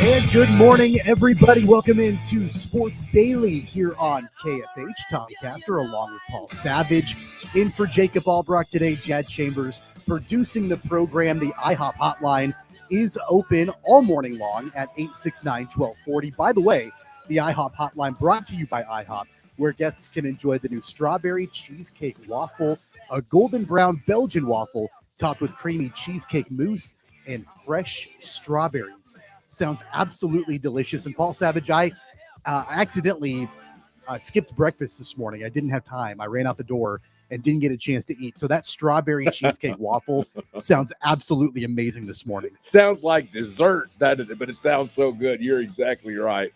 And good morning, everybody. Welcome into Sports Daily here on KFH. Tom Castor along with Paul Savage. In for Jacob Albracht today, Jad Chambers producing the program. The IHOP hotline is open all morning long at 869-1240. By the way, the IHOP hotline brought to you by IHOP, where guests can enjoy the new strawberry cheesecake waffle, a golden brown Belgian waffle topped with creamy cheesecake mousse and fresh strawberries. Sounds absolutely delicious. And Paul Savage, I accidentally skipped breakfast this morning. I didn't have time. I ran out the door and didn't get a chance to eat. So that strawberry cheesecake waffle sounds absolutely amazing this morning. Sounds like dessert, doesn't it? But it sounds so good. You're exactly right.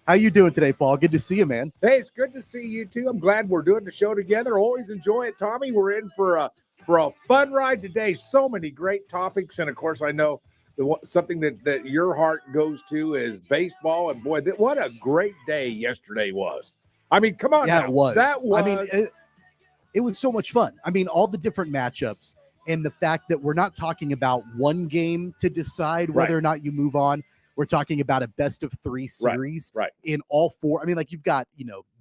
How you doing today, Paul? Good to see you, man. Hey, it's good to see you too. I'm glad we're doing the show together. Always enjoy it, Tommy. We're in for a fun ride today. So many great topics, and of course, I know something that your heart goes to is baseball. And boy, what a great day yesterday was. I mean, come on. Yeah, now. it was. That was. I mean, it was so much fun. I mean, all the different matchups and the fact that we're not talking about one game to decide whether or not you move on. We're talking about a best of three series in all four. I mean, like you've got,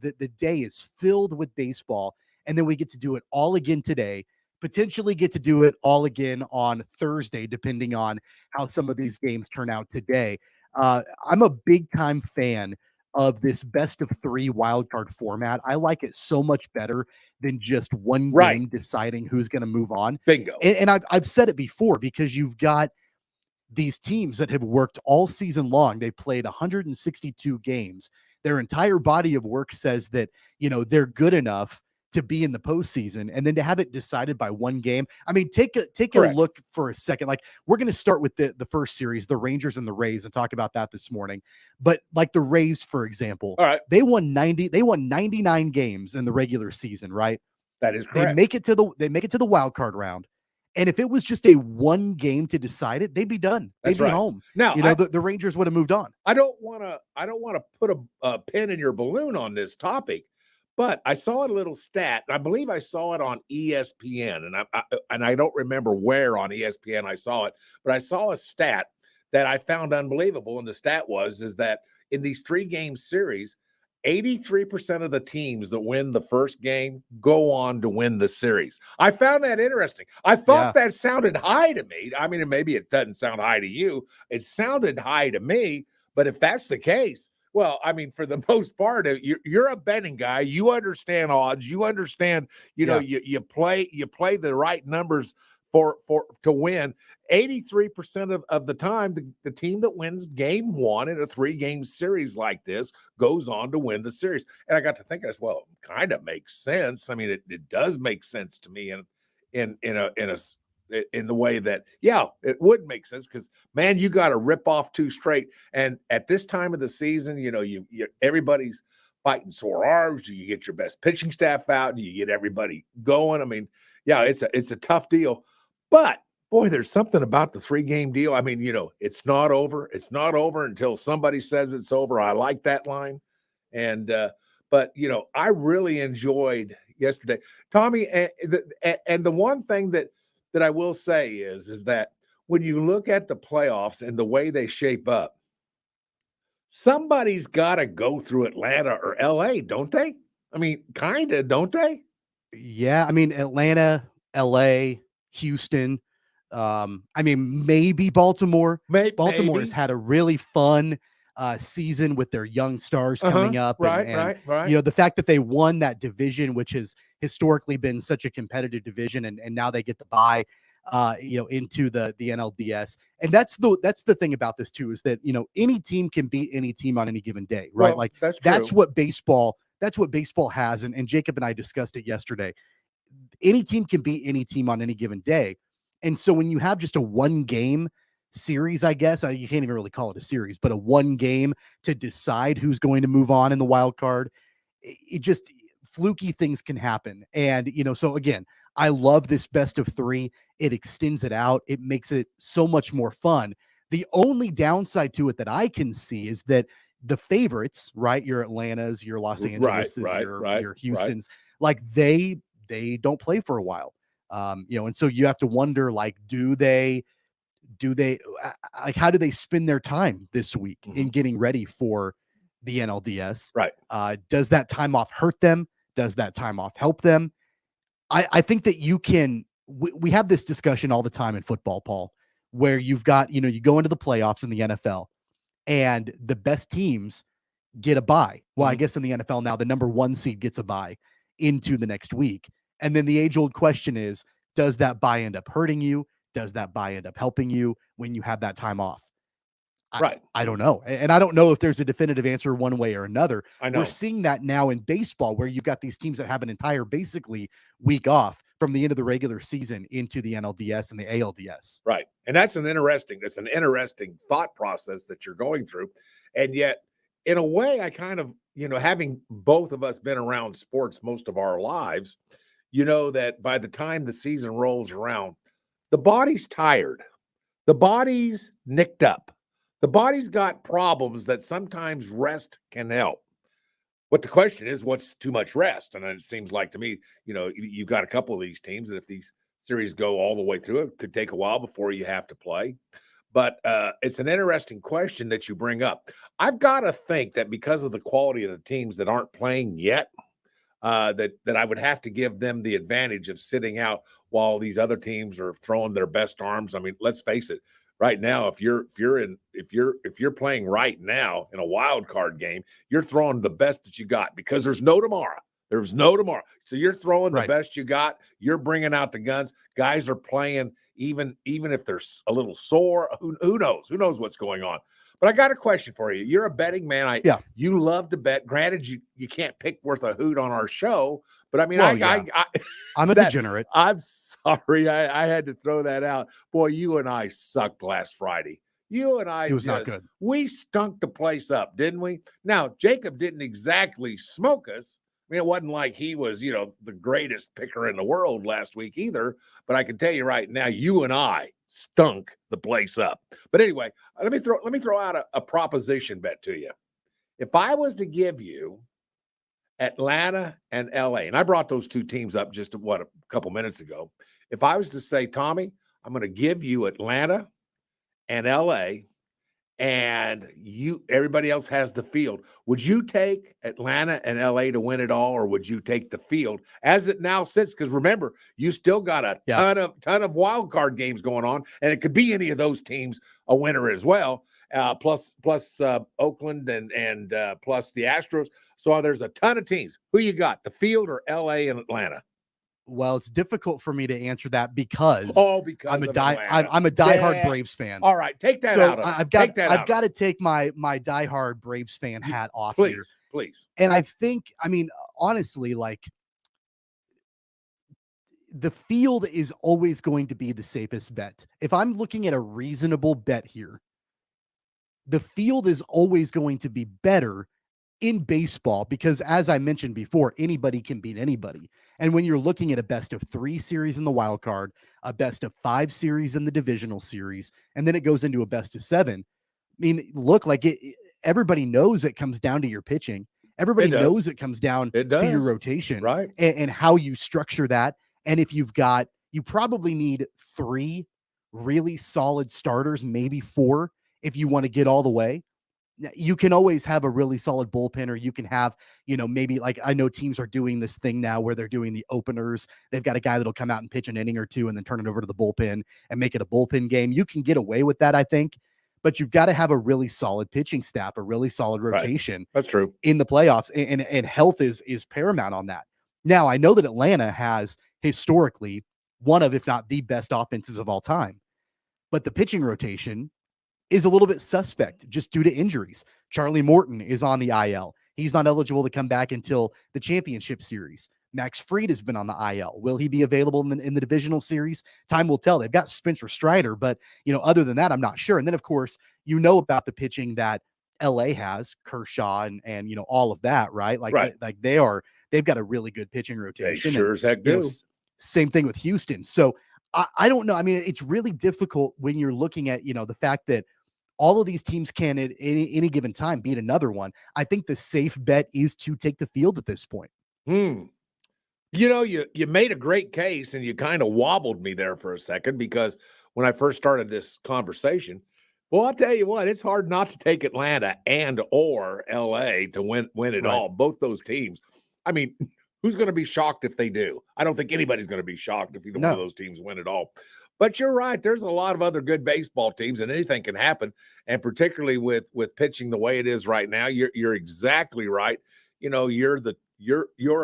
the day is filled with baseball, and then we get to do it all again today. Potentially get to do it all again on Thursday, depending on how some of these games turn out today. I'm a big-time fan of this best-of-3 wildcard format. I like it so much better than just one game deciding who's going to move on. Bingo. And I've said it before, because you've got these teams that have worked all season long. They played 162 games. Their entire body of work says that, they're good enough to be in the postseason, and then to have it decided by one game. I mean, take a look for a second. Like, we're going to start with the first series, the Rangers and the Rays, and talk about that this morning. But like the Rays, for example, they won 99 games in the regular season, right? That is correct. They make it to the wild card round. And if it was just a one game to decide it, they'd be done. They'd be home. Now, the Rangers would have moved on. I don't want to put a pin in your balloon on this topic, but I saw a little stat. I believe I saw it on ESPN, and I don't remember where on ESPN I saw it, but I saw a stat that I found unbelievable. And the stat is that in these 3-game series, 83% of the teams that win the first game go on to win the series. I found that interesting. I thought that sounded high to me. I mean, maybe it doesn't sound high to you. It sounded high to me, but if that's the case, well, I mean, for the most part, you're a betting guy. You understand odds. You understand, you play the right numbers to win. 83% of the time, the team that wins game one in a 3-game series like this goes on to win the series. And I got to think, well, it kind of makes sense. I mean, it does make sense to me in the way that, it would make sense, because, man, you got to rip off 2 straight. And at this time of the season, everybody's fighting sore arms. Do you get your best pitching staff out? Do you get everybody going? I mean, it's a tough deal. But, boy, there's something about the 3-game deal. I mean, it's not over. It's not over until somebody says it's over. I like that line. And but, I really enjoyed yesterday. Tommy, and the one thing that I will say is that when you look at the playoffs and the way they shape up, somebody's got to go through Atlanta or LA, don't they? I mean, kind of, don't they? Yeah, I mean, Atlanta, LA, Houston. I mean, maybe Baltimore. Baltimore has had a really fun season with their young stars coming up. Right. The fact that they won that division, which has historically been such a competitive division, and now they get to buy into the NLDS. And that's the thing about this too, is that, any team can beat any team on any given day, right? Well, that's what baseball has. And Jacob and I discussed it yesterday. Any team can beat any team on any given day. And so when you have just a 1-game series, I guess, you can't even really call it a series, but a 1 game to decide who's going to move on in the wild card, it just, fluky things can happen. And, so again, I love this best of 3. It extends it out. It makes it so much more fun The only downside to it that I can see is that the favorites, right? Your Atlantas, your Los Angeles, your Houston's, like they don't play for a while. And so you have to wonder, like, do they like, how do they spend their time this week in getting ready for the NLDS? Right. Does that time off hurt them? Does that time off help them? I think that you can, we have this discussion all the time in football, Paul, where you've got, you go into the playoffs in the NFL and the best teams get a bye. Well, I guess in the NFL now, the number 1 seed gets a bye into the next week. And then the age-old question is, does that bye end up hurting you? Does that bye end up helping you when you have that time off? I don't know. And I don't know if there's a definitive answer one way or another. I know. We're seeing that now in baseball, where you've got these teams that have an entire, basically, week off from the end of the regular season into the NLDS and the ALDS. Right. And that's an interesting thought process that you're going through. And yet, in a way, I kind of, having both of us been around sports most of our lives, that by the time the season rolls around, the body's tired. The body's nicked up. The body's got problems that sometimes rest can help. But the question is, what's too much rest? And it seems like to me, you've got a couple of these teams, and if these series go all the way through, it could take a while before you have to play. But it's an interesting question that you bring up. I've got to think that because of the quality of the teams that aren't playing yet, that I would have to give them the advantage of sitting out while these other teams are throwing their best arms. I mean, let's face it. Right now, if you're playing right now in a wild card game, you're throwing the best that you got, because there's no tomorrow. There's no tomorrow. So you're throwing the best you got. You're bringing out the guns. Guys are playing even if they're a little sore. Who knows? Who knows what's going on? But I got a question for you. You're a betting man. You love to bet. Granted, you can't pick worth a hoot on our show, but I mean, I'm a degenerate. I'm sorry. I had to throw that out. Boy, you and I sucked last Friday. You and I, it was not good. We stunk the place up, didn't we? Now, Jacob didn't exactly smoke us. I mean, it wasn't like he was, the greatest picker in the world last week either. But I can tell you right now, you and I stunk the place up. But anyway, let me throw out a proposition bet to you. If I was to give you Atlanta and LA, and I brought those two teams up just a couple minutes ago. If I was to say, Tommy, I'm going to give you Atlanta and LA, and everybody else has the field, would you take Atlanta and LA to win it all, or would you take the field as it now sits? Because remember, you still got a ton of wild card games going on, and it could be any of those teams a winner as well. Plus Oakland and plus the Astros. So there's a ton of teams. Who you got, the field or LA and Atlanta? Well, it's difficult for me to answer that because I'm a diehard Braves fan. All right, take that out. I've got to take my diehard Braves fan hat off here. Please. And I think, honestly, like, the field is always going to be the safest bet. If I'm looking at a reasonable bet here, the field is always going to be better in baseball, because as I mentioned before, anybody can beat anybody. And when you're looking at a best of 3 series in the wild card, a best of 5 series in the divisional series, and then it goes into a best of 7. Look, like everybody knows it comes down to your pitching. Everybody knows it comes down to your rotation, right? And how you structure that. And if you probably need 3 really solid starters, maybe 4, if you want to get all the way. You can always have a really solid bullpen, or you can have, maybe, like, I know teams are doing this thing now where they're doing the openers. They've got a guy that'll come out and pitch an inning or 2 and then turn it over to the bullpen and make it a bullpen game. You can get away with that, I think, but you've got to have a really solid pitching staff, a really solid rotation. Right. That's true. In the playoffs, and health is paramount on that. Now, I know that Atlanta has historically one of, if not the best offenses of all time, but the pitching rotation is a little bit suspect just due to injuries. Charlie Morton is on the IL. He's not eligible to come back until the championship series. Max Fried has been on the IL. Will he be available in the divisional series? Time will tell. They've got Spencer Strider, but other than that, I'm not sure. And then, of course, about the pitching that LA has, Kershaw and all of that, right? They've got a really good pitching rotation. They sure as heck do. Same thing with Houston. So I don't know. It's really difficult when you're looking at, the fact that all of these teams can at any given time beat another one. I think the safe bet is to take the field at this point. You know, you made a great case, and you kind of wobbled me there for a second, because when I first started this conversation, well, I'll tell you what, it's hard not to take Atlanta and or LA to win it all. Both those teams. I mean, who's going to be shocked if they do? I don't think anybody's going to be shocked if either one of those teams win it all. But you're right. There's a lot of other good baseball teams, and anything can happen. And particularly with pitching the way it is right now, you're exactly right. You know, you're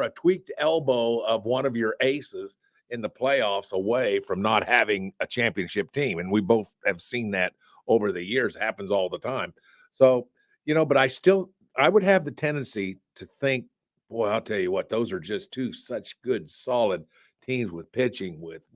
a tweaked elbow of one of your aces in the playoffs away from not having a championship team. And we both have seen that over the years. It happens all the time. So, you know, but I would have the tendency to think, boy, I'll tell you what, those are just two such good, solid teams with pitching, with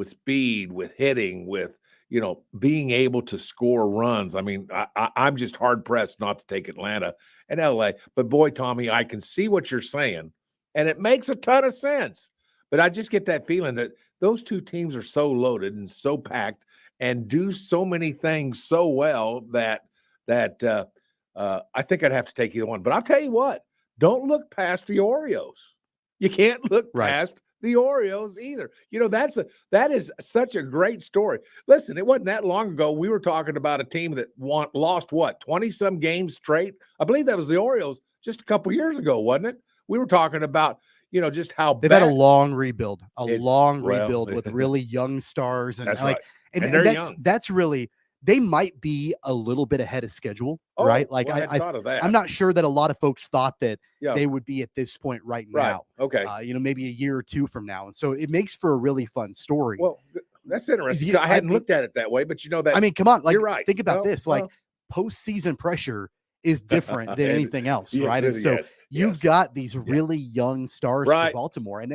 speed, with hitting, with, you know, being able to score runs. I mean, I'm just hard pressed not to take Atlanta and LA. But boy, Tommy, I can see what you're saying, and it makes a ton of sense. But I just get that feeling that those two teams are so loaded and so packed and do so many things so well that I think I'd have to take either one. But I'll tell you what, don't look past the Orioles. You can't look past the Orioles either. You know, that is such a great story. Listen, it wasn't that long ago we were talking about a team that lost what, 20-some games straight? I believe that was the Orioles just a couple years ago, wasn't it? We were talking about, you know, just how they've had a long rebuild, rebuild with really young stars, and that's like, right. And that's really, they might be a little bit ahead of schedule, right? Like, well, I thought of that. I'm not sure that a lot of folks thought that they would be at this point right now. Okay. You know, maybe a year or two from now. And so it makes for a really fun story. Well, that's interesting. I hadn't looked at it that way, but you know that. I mean, come on, like, you're right. Think about this. Like, postseason pressure is different than anything else, right? And so you've got these really young stars for Baltimore, and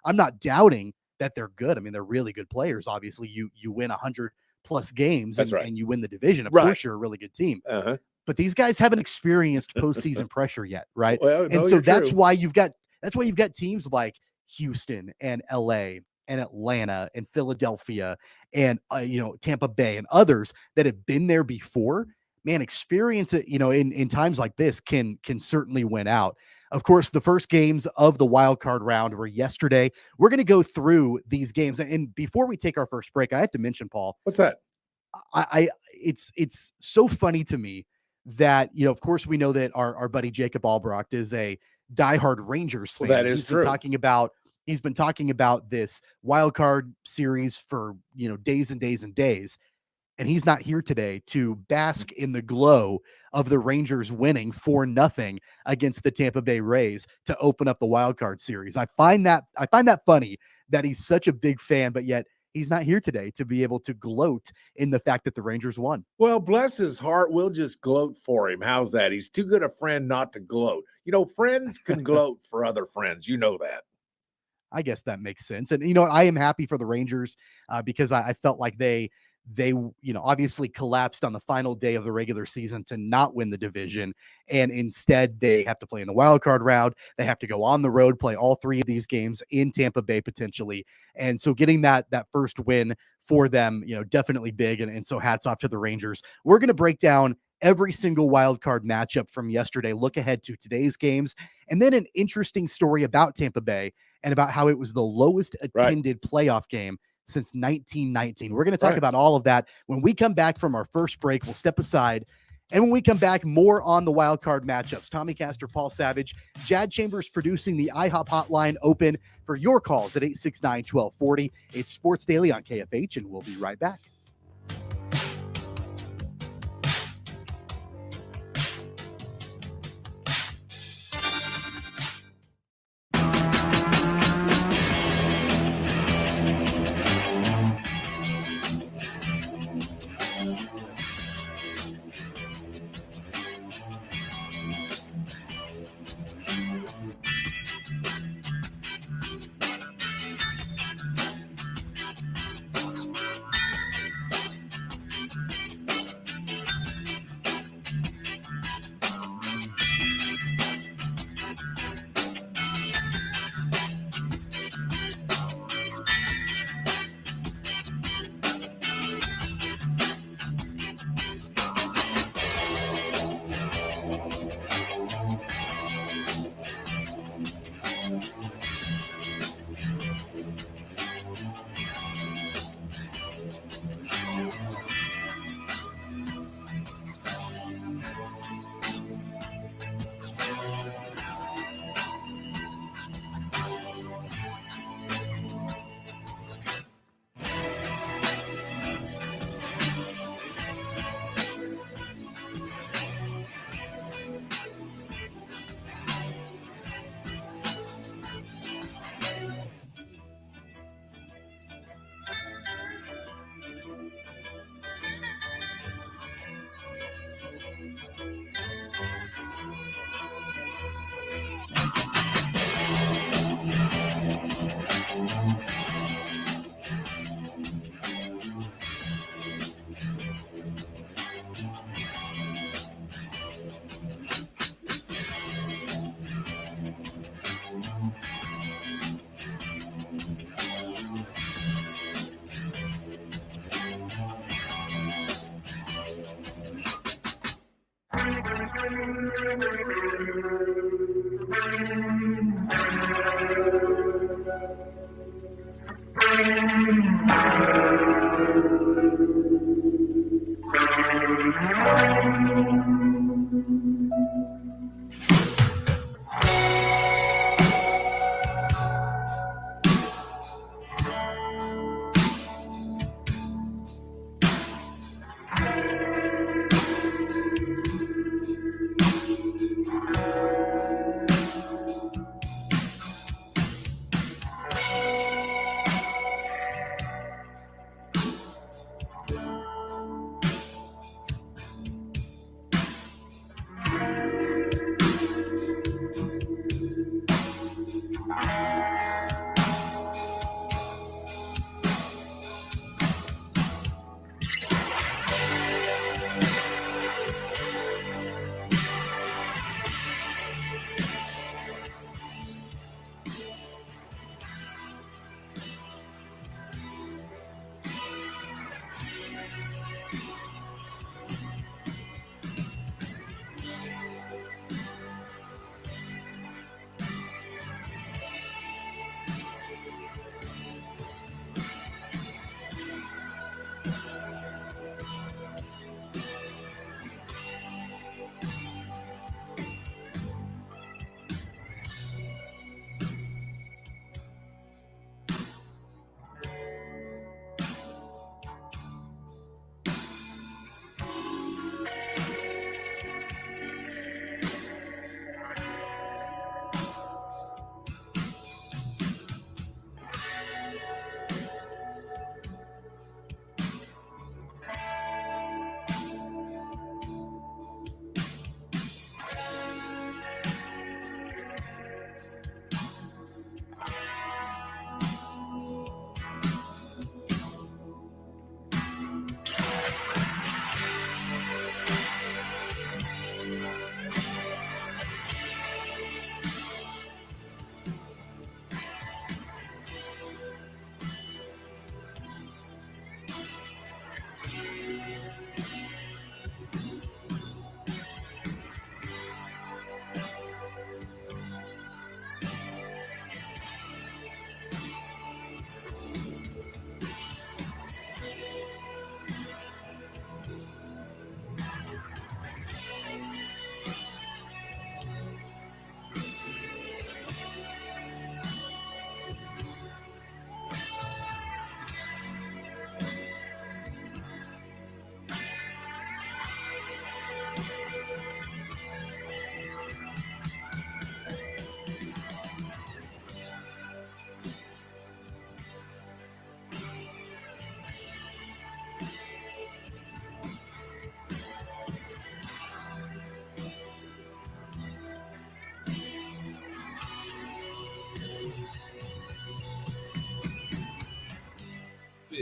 I'm not doubting that they're good. I mean, they're really good players. Obviously, you win 100+ games and you win the division. Of course, you're a really good team. But these guys haven't experienced postseason pressure yet, right? Well, and so that's why you've got teams like Houston and LA and Atlanta and Philadelphia and you know, Tampa Bay and others that have been there before. Man, experience it, you know, in times like this can certainly win out. Of course, the first games of the wild card round were yesterday. We're going to go through these games, and before we take our first break, I have to mention, Paul. What's that? It's so funny to me that, you know, of course, we know that our buddy Jacob Albracht is a diehard Rangers fan. That is true. He's been talking about this wild card series for, you know, days and days and days. And he's not here today to bask in the glow of the Rangers winning 4-0 against the Tampa Bay Rays to open up the wild card series. I find that funny that he's such a big fan, but yet he's not here today to be able to gloat in the fact that the Rangers won. Well, bless his heart, we'll just gloat for him. How's that? He's too good a friend not to gloat. You know, friends can gloat for other friends. You know that. I guess that makes sense. And, you know, I am happy for the Rangers because I felt like they, you know, obviously collapsed on the final day of the regular season to not win the division. And instead they have to play in the wild card round. They have to go on the road, play all 3 of these games in Tampa Bay potentially. And so getting that first win for them, you know, definitely big. And so hats off to the Rangers. We're going to break down every single wild card matchup from yesterday, look ahead to today's games, and then an interesting story about Tampa Bay and about how it was the lowest attended playoff game since 1919. We're going to talk about all of that when we come back from our first break. We'll step aside, and when we come back, more on the wild card matchups. Tommy Castor, Paul Savage, Jad Chambers producing the IHOP hotline open for your calls at 869-1240. It's Sports Daily on KFH, and we'll be right back.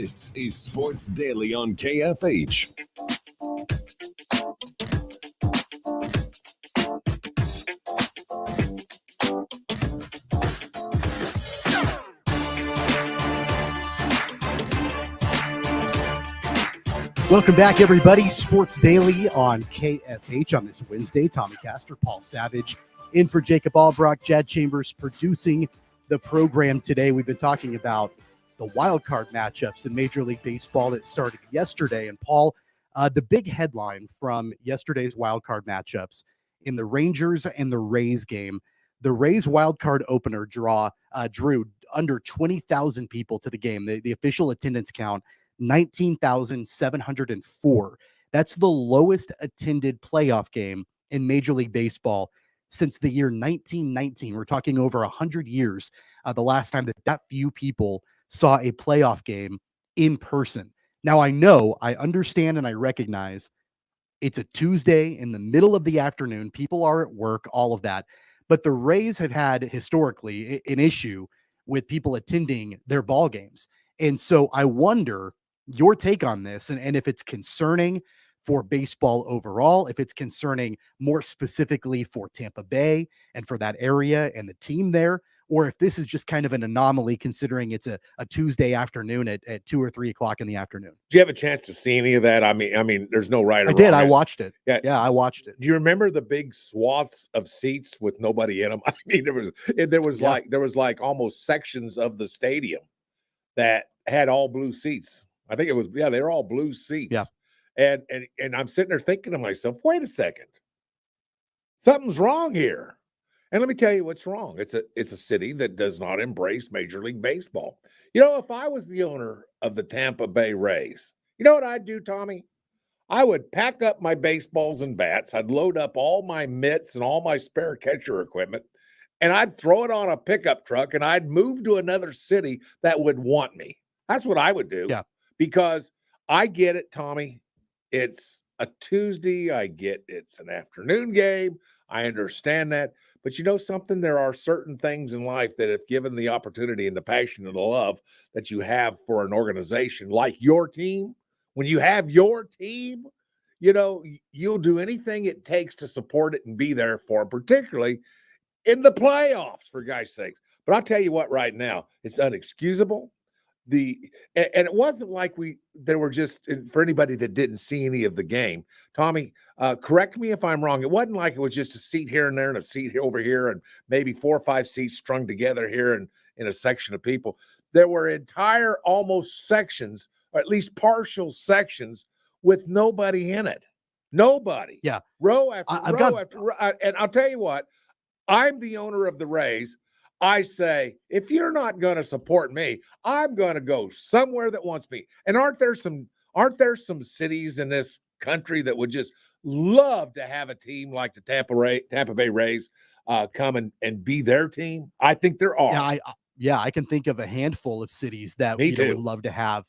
This is Sports Daily on KFH. Welcome back, everybody. Sports Daily on KFH on this Wednesday. Tommy Castor, Paul Savage, in for Jacob Albracht, Jad Chambers producing the program today. We've been talking about the wild card matchups in Major League Baseball that started yesterday. And Paul, the big headline from yesterday's wild card matchups in the Rangers and the Rays game, the Rays wild card opener drew under 20,000 people to the game. The official attendance count, 19,704. That's the lowest attended playoff game in Major League Baseball since the year 1919. We're talking over 100 years, the last time that few people saw a playoff game in person. Now, I understand, and I recognize it's a Tuesday in the middle of the afternoon. People are at work, all of that. But the Rays have had historically an issue with people attending their ball games. And so I wonder your take on this, and if it's concerning for baseball overall, if it's concerning more specifically for Tampa Bay and for that area and the team there, or if this is just kind of an anomaly considering it's a Tuesday afternoon at 2 or 3 o'clock in the afternoon. Do you have a chance to see any of that? I mean, there's no right or I did. wrong. I watched it. Yeah. Yeah, I watched it. Do you remember the big swaths of seats with nobody in them? I mean, there was like almost sections of the stadium that had all blue seats. I think it was, they were all blue seats. Yeah. And I'm sitting there thinking to myself, wait a second, something's wrong here. And let me tell you what's wrong. It's a city that does not embrace Major League Baseball. If I was the owner of the Tampa Bay Rays, you know what I'd do, Tommy? I would pack up my baseballs and bats. I'd load up all my mitts and all my spare catcher equipment, and I'd throw it on a pickup truck, and I'd move to another city that would want me. That's what I would do. Yeah. Because I get it, Tommy. It's a Tuesday. I get it's an afternoon game. I understand that. But you know something? There are certain things in life that, if given the opportunity and the passion and the love that you have for an organization like your team, when you have your team, you'll do anything it takes to support it and be there for it, particularly in the playoffs, for guys' sakes. But I'll tell you what, right now, it's unexcusable. And it wasn't like there were just, for anybody that didn't see any of the game, Tommy, correct me if I'm wrong. It wasn't like it was just a seat here and there and a seat over here and maybe 4 or 5 seats strung together here and in a section of people. There were entire almost sections, or at least partial sections, with nobody in it. Nobody. Yeah. Row after row after row. And I'll tell you what, I'm the owner of the Rays. I say, if you're not going to support me, I'm going to go somewhere that wants me. And aren't there some cities in this country that would just love to have a team like the Tampa Bay Rays come and be their team? I think there are. Yeah, I can think of a handful of cities that would love to have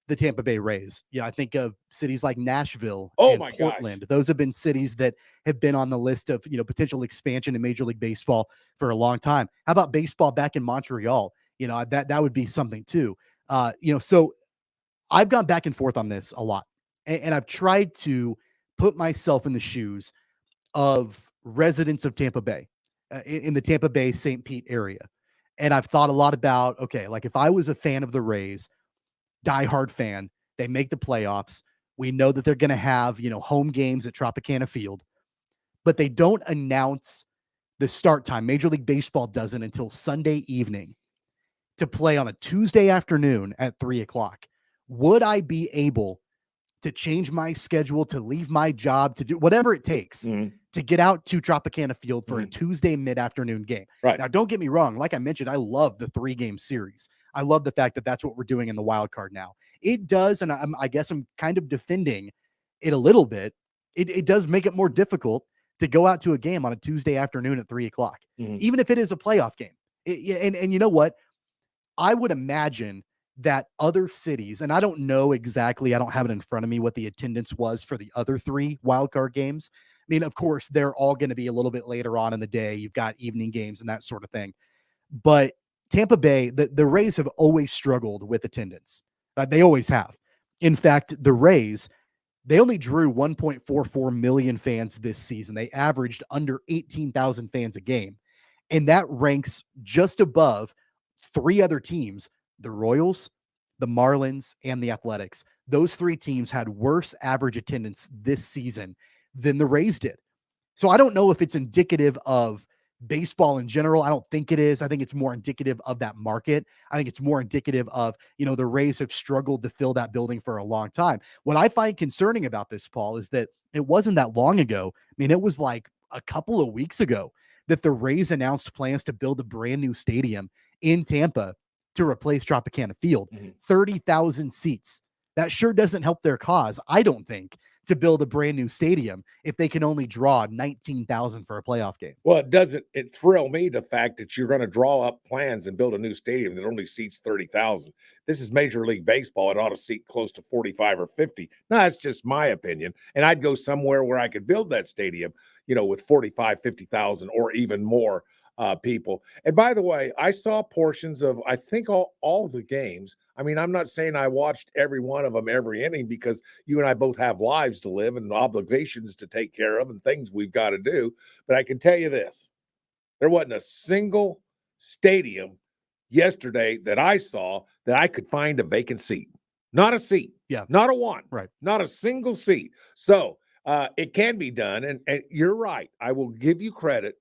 the Tampa Bay Rays. I think of cities like Nashville and Portland. Gosh. Those have been cities that have been on the list of, potential expansion in Major League Baseball for a long time. How about baseball back in Montreal? That would be something too. So I've gone back and forth on this a lot, and I've tried to put myself in the shoes of residents of Tampa Bay, in the Tampa Bay, St. Pete area. And I've thought a lot about, okay, like if I was a fan of the Rays, diehard fan, they make the playoffs. We know that they're going to have, home games at Tropicana Field, but they don't announce the start time. Major League Baseball doesn't until Sunday evening to play on a Tuesday afternoon at 3 o'clock. Would I be able to change my schedule, to leave my job, to do whatever it takes to get out to Tropicana Field for a Tuesday mid-afternoon game? Right. Now, don't get me wrong. Like I mentioned, I love the 3-game series. I love the fact that that's what we're doing in the wild card now. It does, and I guess I'm kind of defending it a little bit. It does make it more difficult to go out to a game on a Tuesday afternoon at 3 o'clock, even if it is a playoff game. And you know what? I would imagine that other cities, and I don't know exactly, I don't have it in front of me what the attendance was for the other 3 wildcard games. I mean, of course, they're all going to be a little bit later on in the day. You've got evening games and that sort of thing. But Tampa Bay, the Rays have always struggled with attendance. They always have. In fact, the Rays, they only drew 1.44 million fans this season. They averaged under 18,000 fans a game. And that ranks just above 3 other teams, the Royals, the Marlins, and the Athletics. Those 3 teams had worse average attendance this season than the Rays did. So I don't know if it's indicative of baseball in general. I don't think it is. I think it's more indicative of that market. I think it's more indicative of, the Rays have struggled to fill that building for a long time. What I find concerning about this, Paul, is that it wasn't that long ago. I mean, it was like a couple of weeks ago that the Rays announced plans to build a brand new stadium in Tampa to replace Tropicana Field. 30,000 seats. That sure doesn't help their cause, I don't think, to build a brand new stadium if they can only draw 19,000 for a playoff game. Well, it thrill me, the fact that you're going to draw up plans and build a new stadium that only seats 30,000. This is Major League Baseball. It ought to seat close to 45 or 50. Now, that's just my opinion. And I'd go somewhere where I could build that stadium, with 45, 50,000 or even more people. And by the way, I saw portions of, I think, all the games. I mean, I'm not saying I watched every one of them every inning, because you and I both have lives to live and obligations to take care of and things we've got to do. But I can tell you this, there wasn't a single stadium yesterday that I saw that I could find a vacant seat. Not a seat. Yeah. Not a one. Right. Not a single seat. So it can be done. And you're right. I will give you credit.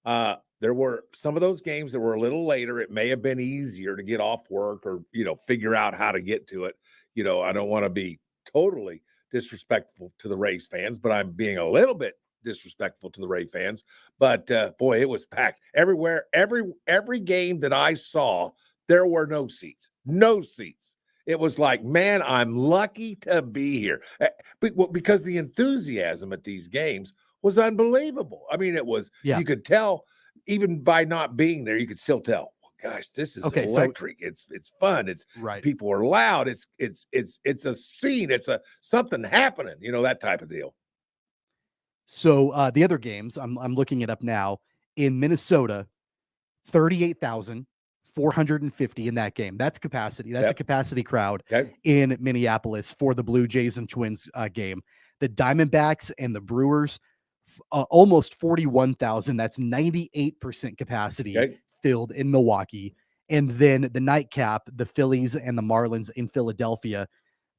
There were some of those games that were a little later. It may have been easier to get off work or, figure out how to get to it. I don't want to be totally disrespectful to the Rays fans, but I'm being a little bit disrespectful to the Ray fans. But boy, it was packed everywhere. Every game that I saw, there were no seats. No seats. It was like, man, I'm lucky to be here. Because the enthusiasm at these games was unbelievable. I mean, it was, you could tell, even by not being there, you could still tell, gosh, this is electric. So, it's fun. It's right. People are loud. It's a scene. It's something happening, that type of deal. So the other games, I'm looking it up now. In Minnesota, 38,450 in that game. That's capacity. That's a capacity crowd in Minneapolis for the Blue Jays and Twins game. The Diamondbacks and the Brewers, almost 41,000. That's 98% capacity filled in Milwaukee. And then the nightcap, the Phillies and the Marlins in Philadelphia,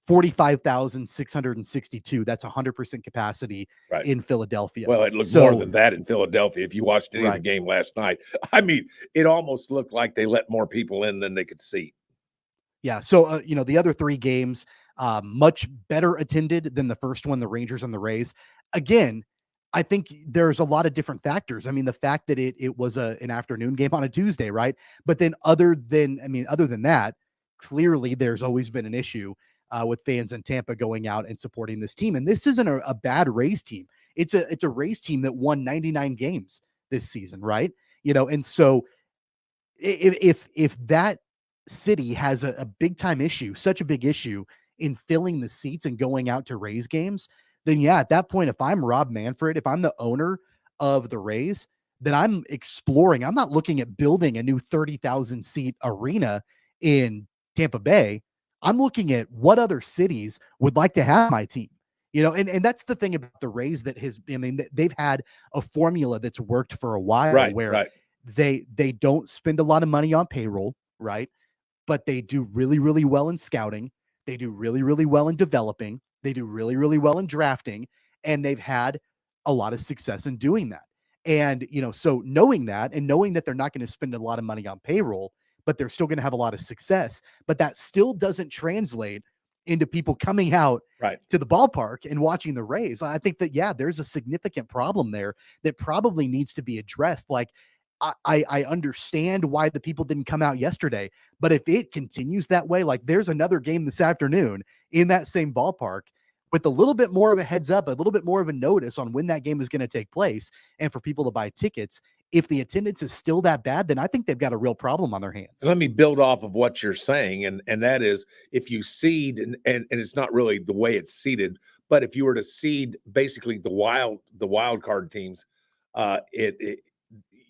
45,662. That's 100% capacity in Philadelphia. Well, it looked more than that in Philadelphia. If you watched any of the game last night, I mean, it almost looked like they let more people in than they could seat. Yeah. So, the other three games, much better attended than the first one, the Rangers and the Rays. Again, I think there's a lot of different factors. I mean, the fact that it was an afternoon game on a Tuesday, right? But then other than that, clearly there's always been an issue with fans in Tampa going out and supporting this team. And this isn't a bad Rays team. It's a Rays team that won 99 games this season, right? And so if that city has a big time issue, such a big issue in filling the seats and going out to Rays games, then at that point, if I'm Rob Manfred, if I'm the owner of the Rays, then I'm exploring. I'm not looking at building a new 30,000 seat arena in Tampa Bay. I'm looking at what other cities would like to have my team, and that's the thing about the Rays they've had a formula that's worked for a while where they don't spend a lot of money on payroll, right? But they do really, really well in scouting. They do really, really well in developing. They do really, really well in drafting, and they've had a lot of success in doing that. And, so knowing that and knowing that they're not going to spend a lot of money on payroll, but they're still going to have a lot of success, but that still doesn't translate into people coming out to the ballpark and watching the Rays. I think that, there's a significant problem there that probably needs to be addressed. Like, I understand why the people didn't come out yesterday, but if it continues that way, like there's another game this afternoon in that same ballpark with a little bit more of a heads up, a little bit more of a notice on when that game is going to take place and for people to buy tickets. If the attendance is still that bad, then I think they've got a real problem on their hands. Let me build off of what you're saying. And that is, if you seed, and it's not really the way it's seeded, but if you were to seed basically the wild card teams,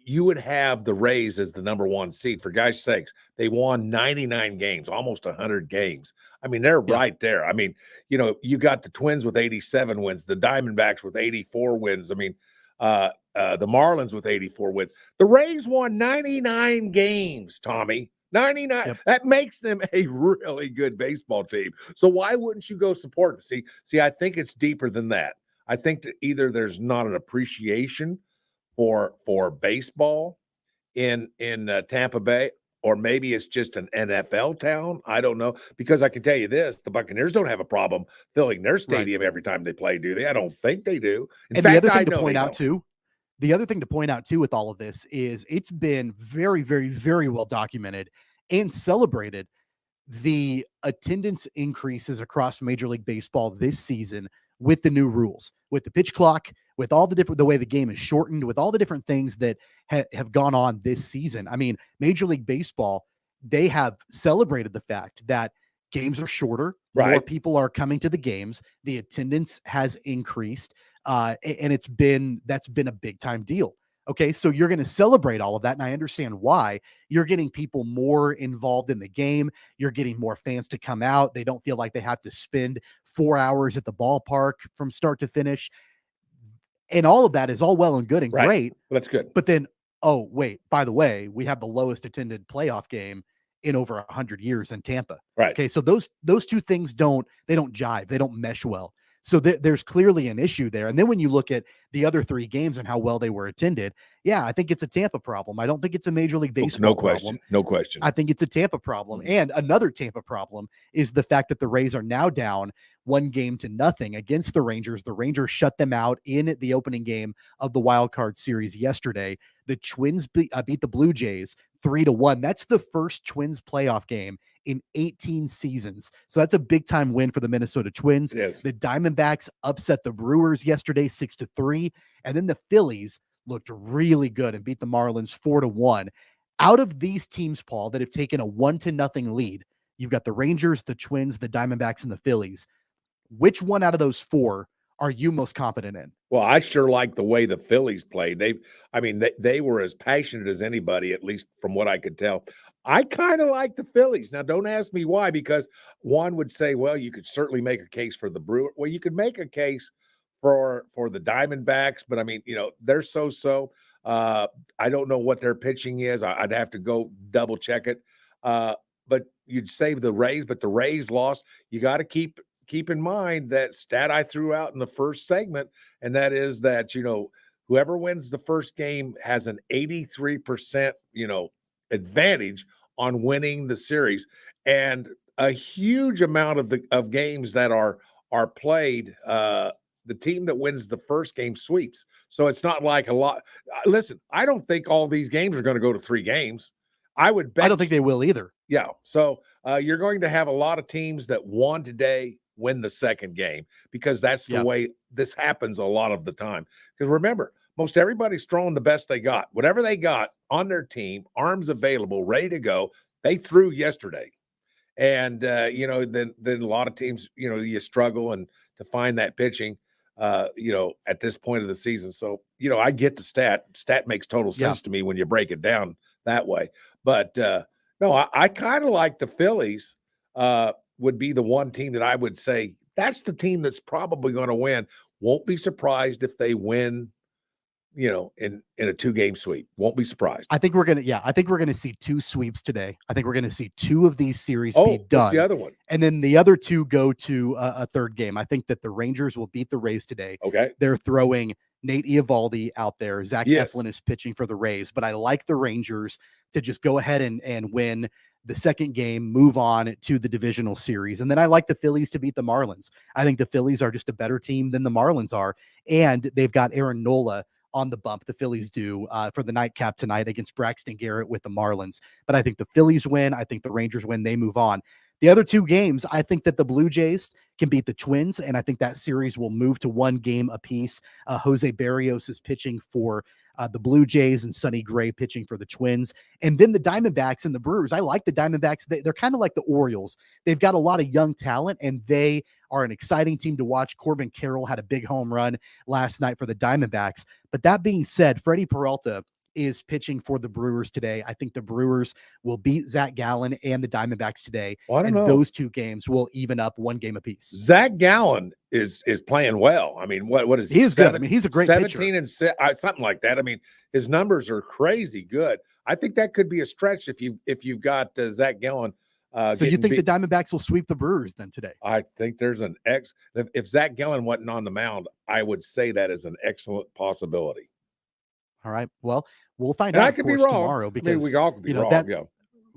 you would have the Rays as the number one seed. For guys' sakes, they won 99 games, almost 100 games. I mean, they're right there. I mean, you got the Twins with 87 wins, the Diamondbacks with 84 wins. I mean, the Marlins with 84 wins. The Rays won 99 games, Tommy. 99. Yep. That makes them a really good baseball team. So why wouldn't you go support it? See, I think it's deeper than that. I think that either there's not an appreciation for baseball in Tampa Bay, or maybe it's just an NFL town. I don't know, because I can tell you this: the Buccaneers don't have a problem filling their stadium every time they play, do they? I don't think they do. And the other thing to point out too with all of this is it's been very, very, very well documented and celebrated, the attendance increases across Major League Baseball this season with the new rules, with the pitch clock, with all the way the game is shortened, with all the different things that have gone on this season. I mean, Major League Baseball, they have celebrated the fact that games are shorter, more people are coming to the games, the attendance has increased, and that's been a big time deal. Okay, so you're going to celebrate all of that, and I understand why. You're getting people more involved in the game. You're getting more fans to come out. They don't feel like they have to spend 4 hours at the ballpark from start to finish. And all of that is all well and good and great. Well, that's good. But then oh, wait, by the way, we have the lowest attended playoff game in over 100 years in Tampa. Right. Okay, so those two things don't jive. They don't mesh well. So there's clearly an issue there. And then when you look at the other 3 games and how well they were attended, yeah, I think it's a Tampa problem. I don't think it's a Major League Baseball problem. No question. I think it's a Tampa problem. And another Tampa problem is the fact that the Rays are now down 1-0 against the Rangers. The Rangers shut them out in the opening game of the wild card series yesterday. The Twins beat the Blue Jays 3-1. That's the first Twins playoff game in 18 seasons. So that's a big time win for the Minnesota Twins. Yes. The Diamondbacks upset the Brewers yesterday 6-3. And then the Phillies looked really good and beat the Marlins 4-1. Out of these teams, Paul, that have taken a 1-0 lead, you've got the Rangers, the Twins, the Diamondbacks, and the Phillies. Which one out of those 4 are you most confident in? Well, I sure like the way the Phillies played. They were as passionate as anybody, at least from what I could tell. I kind of like the Phillies. Now, don't ask me why, because one would say, well, you could certainly make a case for the Brewers. Well, you could make a case for the Diamondbacks, but I mean, they're so. I don't know what their pitching is. I'd have to go double check it. But you'd say the Rays, but the Rays lost. You got to keep in mind that stat I threw out in the first segment, and that is that, whoever wins the first game has an 83%, advantage on winning the series. And a huge amount of games that are played, the team that wins the first game sweeps. So it's not like a lot. Listen, I don't think all these games are going to go to 3 games. I would bet. I don't think they will either. Yeah. So you're going to have a lot of teams that won today win the second game, because that's the way this happens a lot of the time. Because remember, most everybody's throwing the best they got. Whatever they got on their team, arms available, ready to go, they threw yesterday. And, then a lot of teams, you struggle and to find that pitching, at this point of the season. So, I get the stat makes total sense to me when you break it down that way. But no, I kind of like the Phillies would be the one team that I would say that's the team that's probably going to win. Won't be surprised if they win, in a 2-game sweep. Won't be surprised. I think we're gonna see 2 sweeps today. I think we're gonna see 2 of these series be done. What's the other one? And then the other 2 go to a third game. I think that the Rangers will beat the Rays today. Okay. They're throwing Nate Eovaldi out there. Zach Eflin is pitching for the Rays, but I like the Rangers to just go ahead and win the second game, move on to the divisional series. And then I like the Phillies to beat the Marlins. I think the Phillies are just a better team than the Marlins are. And they've got Aaron Nola on the bump. The Phillies do for the nightcap tonight against Braxton Garrett with the Marlins. But I think the Phillies win. I think the Rangers win. They move on. The other 2 games, I think that the Blue Jays can beat the Twins, and I think that series will move to 1 game apiece. Jose Barrios is pitching for the Blue Jays and Sonny Gray pitching for the Twins. And then the Diamondbacks and the Brewers. I like the Diamondbacks. They're kind of like the Orioles. They've got a lot of young talent, and they are an exciting team to watch. Corbin Carroll had a big home run last night for the Diamondbacks. But that being said, Freddie Peralta is pitching for the Brewers today. I think the Brewers will beat Zach Gallen and the Diamondbacks today. Well, I don't know. Those 2 games will even up 1 game apiece. Zach Gallen is playing well. I mean, what is he? He is good. I mean, he's a great 17 pitcher. and something like that. I mean, his numbers are crazy good. I think that could be a stretch if you've got Zach Gallen. So you think the Diamondbacks will sweep the Brewers then today? I think there's if Zach Gallen wasn't on the mound, I would say that is an excellent possibility. All right. Well, we'll find And out I could be wrong tomorrow, because we all could be wrong. That,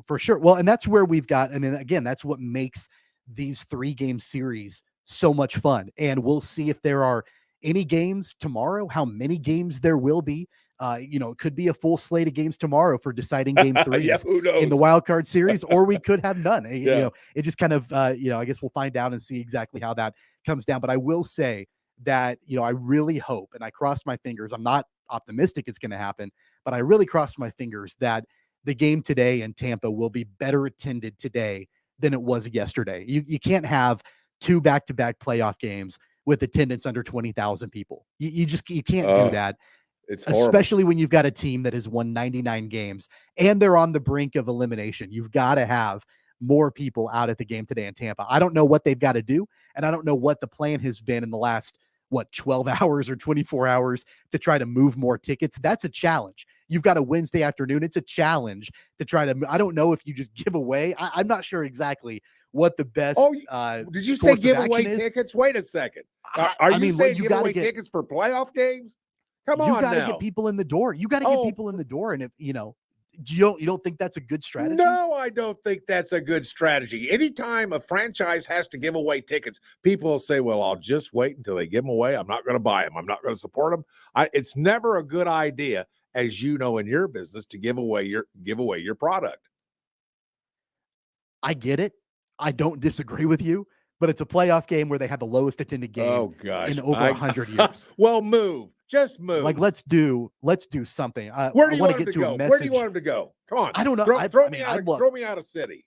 for sure. Well, and that's where we've got, again, that's what makes these 3-game series so much fun. And we'll see if there are any games tomorrow, how many games there will be. It could be a full slate of games tomorrow for deciding game 3s in the wild card series, or we could have none. It just kind of, I guess we'll find out and see exactly how that comes down. But I will say that, I really hope, and I cross my fingers, I'm not optimistic it's going to happen, but I really cross my fingers that the game today in Tampa will be better attended today than it was yesterday. You can't have 2 back-to-back playoff games with attendance under 20,000 people. You can't do that. It's horrible. Especially when you've got a team that has won 99 games and they're on the brink of elimination. You've got to have more people out at the game today in Tampa. I don't know what they've got to do, and I don't know what the plan has been in the last 12 hours or 24 hours to try to move more tickets. That's a challenge. You've got a Wednesday afternoon. It's a challenge to try to, I don't know if you just give away. I'm not sure exactly what the best. Did you say give away tickets? Wait a second. Are you saying give away tickets for playoff games? Come on, you got to get people in the door. You got to get people in the door. And if you don't think that's a good strategy? No, I don't think that's a good strategy. Anytime a franchise has to give away tickets, people will say, well, I'll just wait until they give them away. I'm not going to buy them. I'm not going to support them. It's never a good idea, as you know, in your business, to give away your product. I get it. I don't disagree with you, but it's a playoff game where they have the lowest attended game in over 100 years. Well, move. Just move. Like, let's do something. Where do you want him to go? Where do you want him to go? Come on. I don't know. Throw me out of city.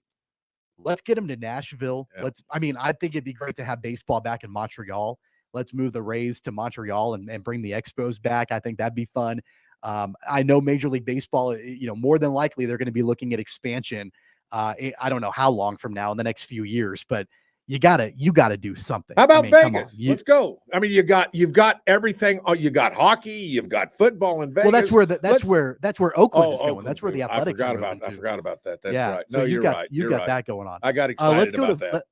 Let's get him to Nashville. Yeah. I think it'd be great to have baseball back in Montreal. Let's move the Rays to Montreal and bring the Expos back. I think that'd be fun. I know Major League Baseball, more than likely they're going to be looking at expansion. I don't know how long from now in the next few years, but you gotta do something. How about Vegas? Let's go. I mean, you've got everything. Oh, you got hockey, you've got football in Vegas. Well, that's where Oakland is going. That's where the Athletics are going to. I forgot about that. That's right. No, so you've got that going on. I got excited about that.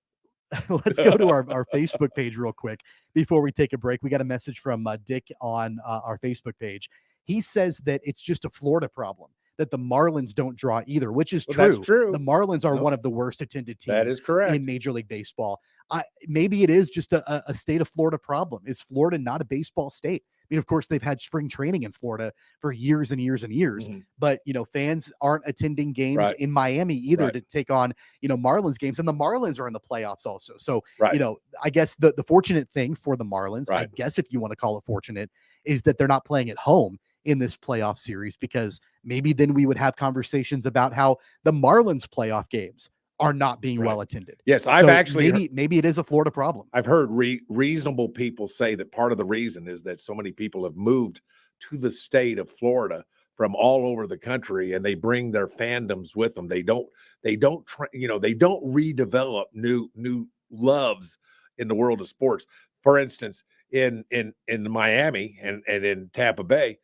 Let's go to our Facebook page real quick before we take a break. We got a message from Dick on our Facebook page. He says that it's just a Florida problem, that the Marlins don't draw either, which is true. That's true. The Marlins are one of the worst attended teams. That is correct. In Major League Baseball. Maybe it is just a state of Florida problem. Is Florida not a baseball state? I mean, of course, they've had spring training in Florida for years and years and years, but fans aren't attending games in Miami either to take on, Marlins games, and the Marlins are in the playoffs also. So, I guess the fortunate thing for the Marlins, I guess if you want to call it fortunate, is that they're not playing at home in this playoff series, because maybe then we would have conversations about how the Marlins playoff games are not being well attended. Yes, I've actually maybe it is a Florida problem. I've heard reasonable people say that part of the reason is that so many people have moved to the state of Florida from all over the country, and they bring their fandoms with them. They don't redevelop new loves in the world of sports. For instance, in Miami and in Tampa Bay,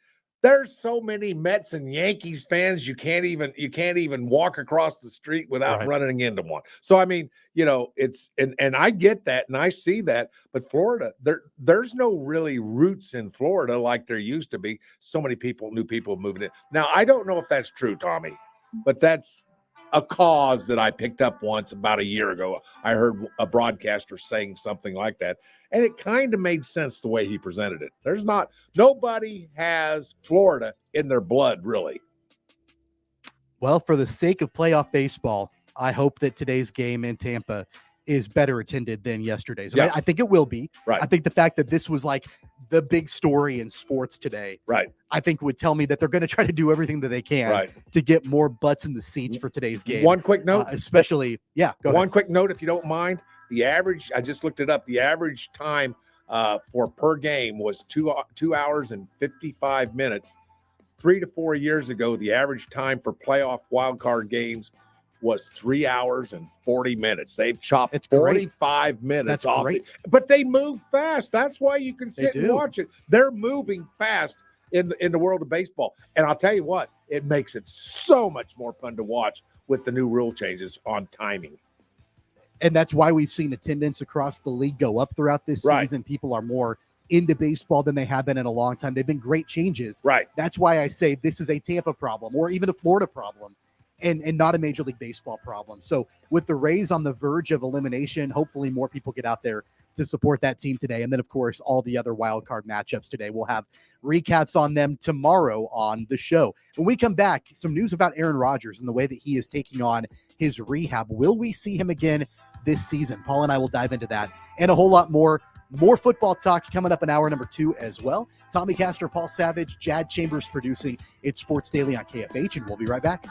there's so many Mets and Yankees fans you can't even walk across the street without running into one. So I mean, it's and I get that and I see that, but Florida, there's no really roots in Florida like there used to be. So many new people moving in. Now I don't know if that's true, Tommy, but that's a cause that I picked up once about a year ago. I heard a broadcaster saying something like that, and it kind of made sense the way he presented it. Nobody has Florida in their blood, really. Well, for the sake of playoff baseball, I hope that today's game in Tampa is better attended than yesterday's. I think it will be. Right. I think the fact that this was like the big story in sports today, I think would tell me that they're going to try to do everything that they can to get more butts in the seats for today's game. One quick note, One quick note, if you don't mind. The average, I just looked it up. The average time for per game was 2 hours and 55 minutes. 3 to 4 years ago, the average time for playoff wildcard games was 3 hours and 40 minutes. They've chopped 45 minutes off it. But they move fast. That's why you can sit and watch it. They're moving fast in the world of baseball. And I'll tell you what, it makes it so much more fun to watch with the new rule changes on timing. And that's why we've seen attendance across the league go up throughout this season. People are more into baseball than they have been in a long time. They've been great changes. That's why I say this is a Tampa problem or even a Florida problem. And not a Major League Baseball problem. So with the Rays on the verge of elimination, hopefully more people get out there to support that team today. And then, of course, all the other wild card matchups today. We'll have recaps on them tomorrow on the show. When we come back, some news about Aaron Rodgers and the way that he is taking on his rehab. Will we see him again this season? Paul and I will dive into that and a whole lot more. More football talk coming up in hour number 2 as well. Tommy Castor, Paul Savage, Jad Chambers producing It's Sports Daily on KFH, and we'll be right back.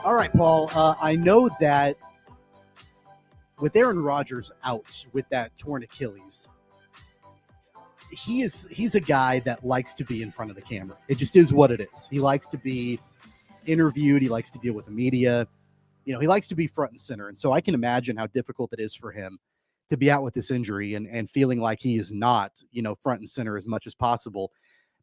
All right, Paul. I know that with Aaron Rodgers out with that torn Achilles, he's a guy that likes to be in front of the camera. It just is what it is. He likes to be interviewed. He likes to deal with the media. You know, he likes to be front and center. And so I can imagine how difficult it is for him to be out with this injury and feeling like he is not, front and center as much as possible.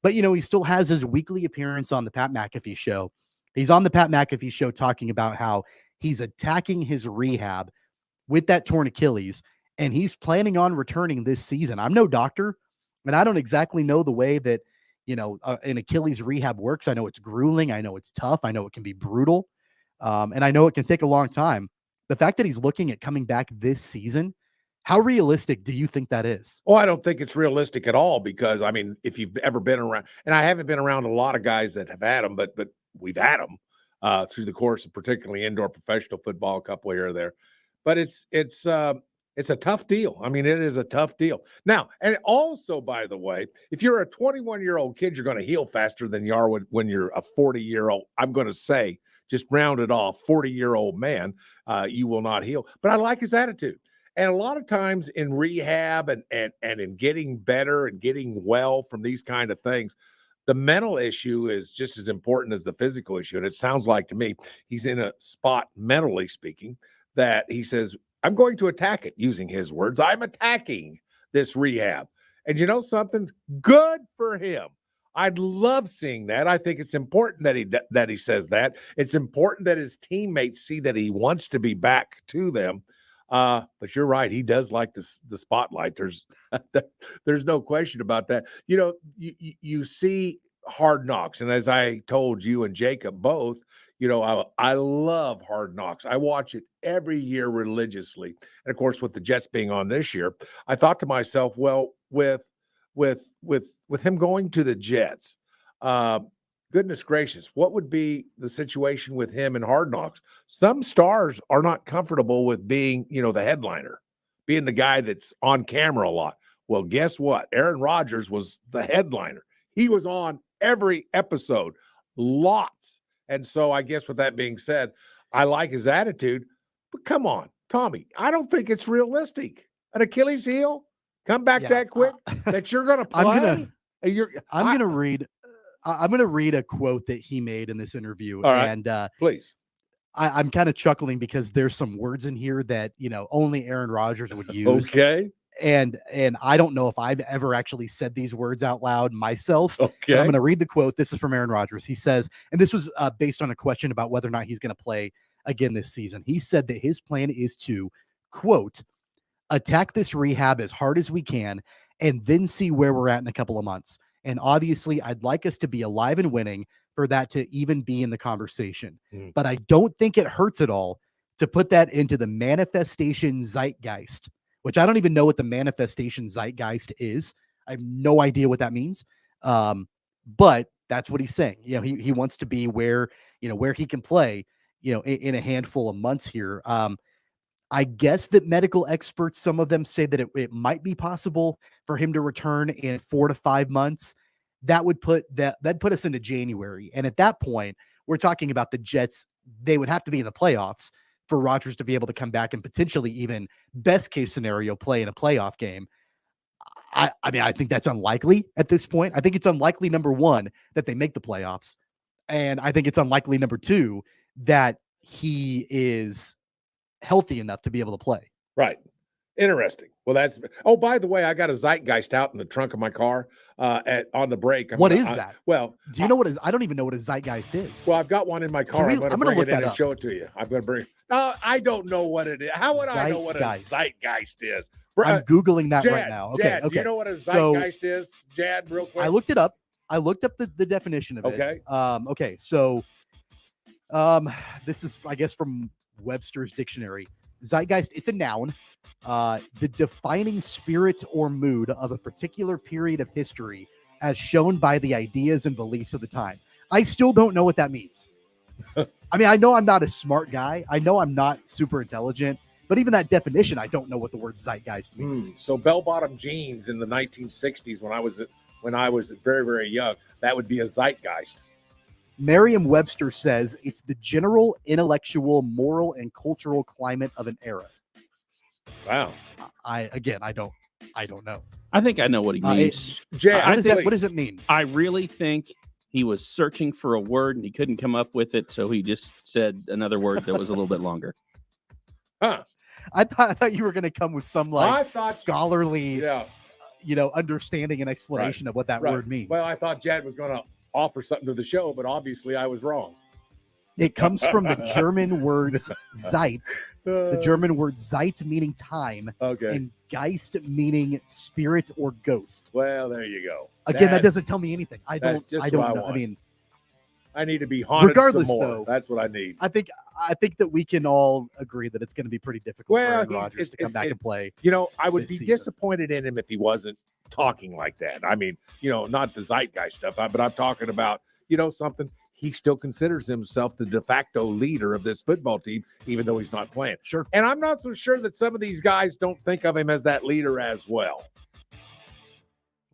But, he still has his weekly appearance on the Pat McAfee show. He's on the Pat McAfee show talking about how he's attacking his rehab with that torn Achilles, and he's planning on returning this season. I'm no doctor, and I don't exactly know the way that, an Achilles rehab works. I know it's grueling. I know it's tough. I know it can be brutal. And I know it can take a long time. the fact that he's looking at coming back this season, how realistic do you think that is? Oh, I don't think it's realistic at all because, I mean, if you've ever been around, and I haven't been around a lot of guys that have had them, but we've had them through the course of particularly indoor professional football, a couple here or there. But it's a tough deal. I mean, it is a tough deal. Now, and also, by the way, if you're a 21-year-old kid, you're going to heal faster than you are when you're a 40-year-old. I'm going to say, just round it off, 40-year-old man, you will not heal. But I like his attitude. And a lot of times in rehab and in getting better and getting well from these kind of things, the mental issue is just as important as the physical issue. And it sounds like to me, he's in a spot, mentally speaking, that he says, I'm going to attack it, using his words. I'm attacking this rehab. And you know something? Good for him. I'd love seeing that. I think it's important that he says that. It's important that his teammates see that he wants to be back to them. But you're right. He does like the spotlight. There's no question about that. You know, you see Hard Knocks. And as I told you and Jacob both, you know, I love Hard Knocks. I watch it every year religiously. And of course, with the Jets being on this year, I thought to myself, well, with him going to the Jets, goodness gracious, what would be the situation with him in Hard Knocks? Some stars are not comfortable with being, you know, the headliner, being the guy that's on camera a lot. Well, guess what? Aaron Rodgers was the headliner. He was on every episode, lots. And so I guess with that being said, I like his attitude, but come on, Tommy, I don't think it's realistic. An Achilles heel, come back that quick, that you're going to play. I'm going to read a quote that he made in this interview. All right, and please. I'm kind of chuckling because there's some words in here that, you know, only Aaron Rodgers would use. Okay. And I don't know if I've ever actually said these words out loud myself. Okay. I'm going to read the quote. This is from Aaron Rodgers. He says, and this was based on a question about whether or not he's going to play again this season. He said that his plan is to, quote, attack this rehab as hard as we can and then see where we're at in a couple of months. And obviously, I'd like us to be alive and winning for that to even be in the conversation. But I don't think it hurts at all to put that into the manifestation zeitgeist, which I don't even know what the manifestation zeitgeist is. I have no idea what that means. But that's what he's saying. You know, he wants to be where he can play, you know, in a handful of months here. I guess that medical experts, some of them say that it might be possible for him to return in 4 to 5 months. That'd put us into January. And at that point, we're talking about the Jets. They would have to be in the playoffs for Rodgers to be able to come back and potentially, even best case scenario, play in a playoff game. I mean, I think that's unlikely at this point. I think it's unlikely, number one, that they make the playoffs. And I think it's unlikely, number two, that he is healthy enough to be able to play. Right. Interesting. Well, oh, by the way, I got a zeitgeist out in the trunk of my car on the break. What is that? Well, do you know what is? I don't even know what a zeitgeist is. Well, I've got one in my car. I'm going to bring it in and show it to you. I'm going to bring. I don't know what it is. How would I know what a zeitgeist is? I'm Googling that Jad, right now. Okay. Jad, do you know what a zeitgeist is, Jad? Real quick. I looked it up. I looked up the definition of it. Okay. Okay. So, this is, I guess, from Webster's dictionary. Zeitgeist, it's a noun. The defining spirit or mood of a particular period of history as shown by the ideas and beliefs of the time. I still don't know what that means. I mean, I know I'm not a smart guy. I know I'm not super intelligent, but even that definition, I don't know what the word zeitgeist means. So bell-bottom jeans in the 1960s when I was very, very young, that would be a zeitgeist. Merriam-Webster says it's the general intellectual, moral, and cultural climate of an era. Wow. I don't know. I think I know what he means. What does it mean? I really think he was searching for a word and he couldn't come up with it, so he just said another word that was a little bit longer. Huh. I thought you were going to come with some scholarly, understanding and explanation of what that word means. Well, I thought Jad was going to offer something to the show, but obviously I was wrong. It comes from the German word Zeit. The German word Zeit meaning time, and Geist meaning spirit or ghost. Well, there you go. Again, that doesn't tell me anything. I don't know. I I need to be haunted Regardless, some more. though, That's what I need. I think that we can all agree that it's going to be pretty difficult for Well, Aaron Rodgers to come back and play. You know, I would this be season. disappointed in him if he wasn't talking like that. I mean, you know, not the zeitgeist stuff, but I'm talking about, you know, something. He still considers himself the de facto leader of this football team, even though he's not playing. Sure. And I'm not so sure that some of these guys don't think of him as that leader as well.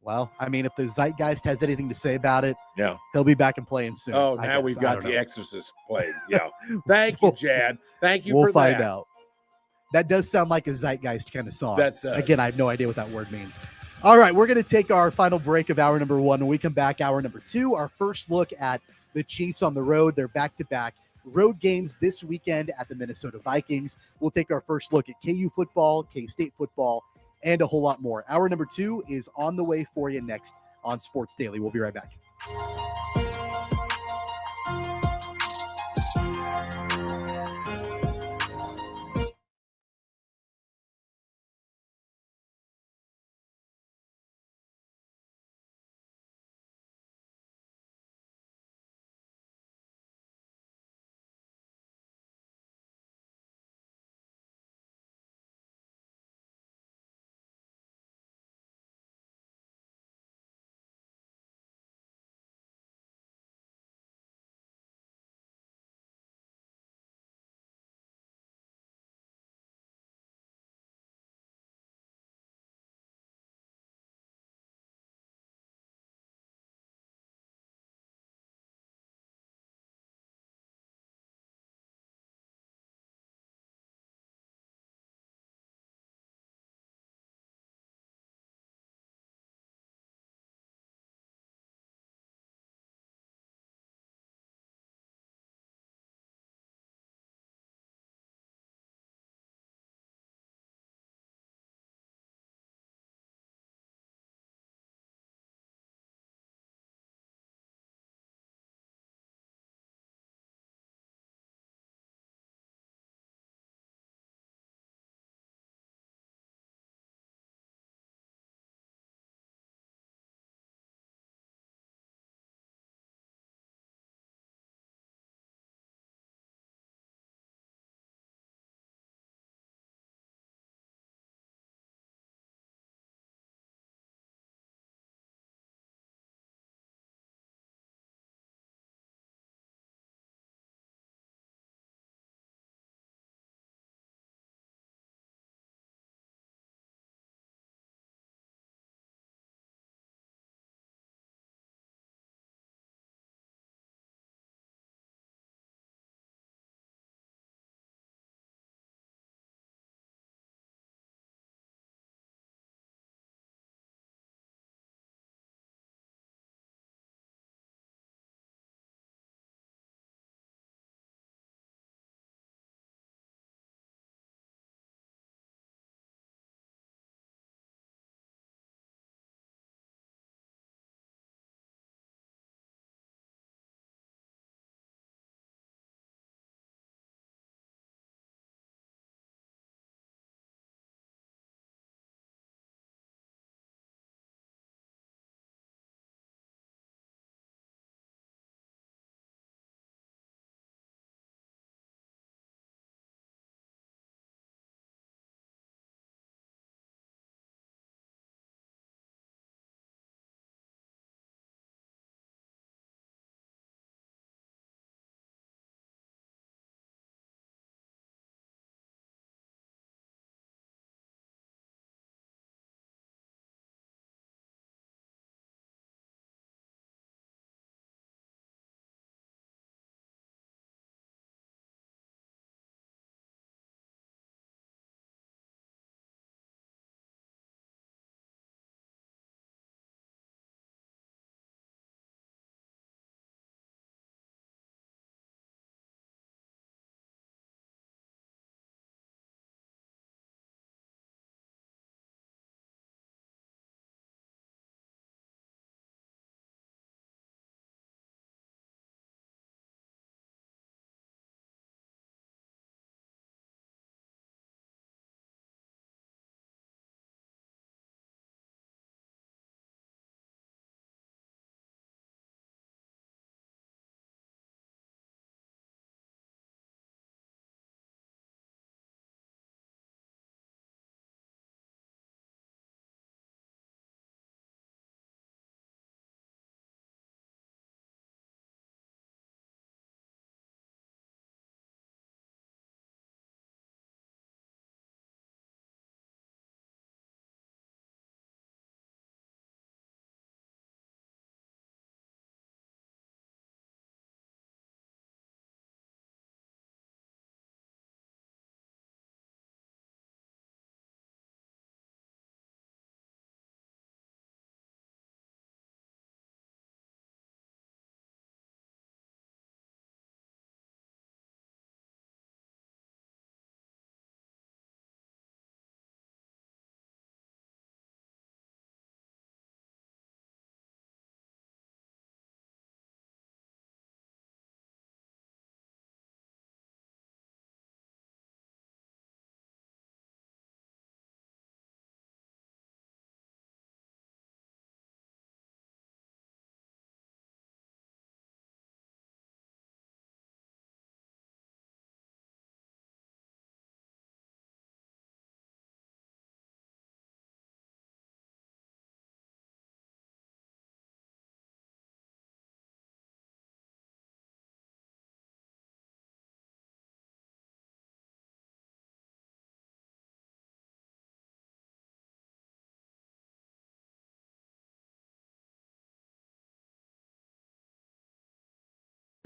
Well, I mean, if the zeitgeist has anything to say about it, Yeah. he'll be back and playing soon. Oh, I now guess. we've I got don't The know. Exorcist played. Yeah. Thank you, Chad. Thank you We'll for find that. out. That does sound like a zeitgeist kind of song. That's Again, I have no idea what that word means. All right, we're going to take our final break of hour number 1. When we come back, hour number 2, our first look at the Chiefs on the road. They're back-to-back road games this weekend at the Minnesota Vikings. We'll take our first look at KU football, K-State football, and a whole lot more. Hour number 2 is on the way for you next on Sports Daily. We'll be right back.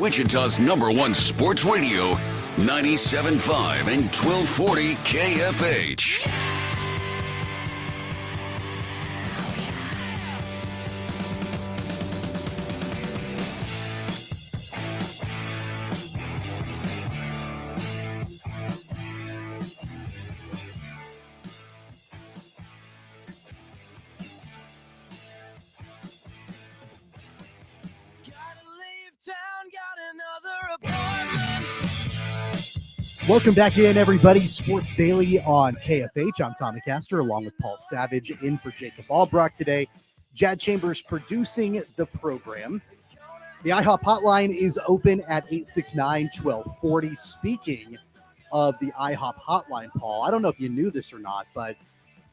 Wichita's #1 sports radio, 97.5 and 1240 KFH. Welcome back in, everybody. Sports Daily on KFH. I'm Tommy Castor, along with Paul Savage, in for Jacob Albracht today. Jad Chambers producing the program. The IHOP hotline is open at 869-1240. Speaking of the IHOP hotline, Paul, I don't know if you knew this or not, but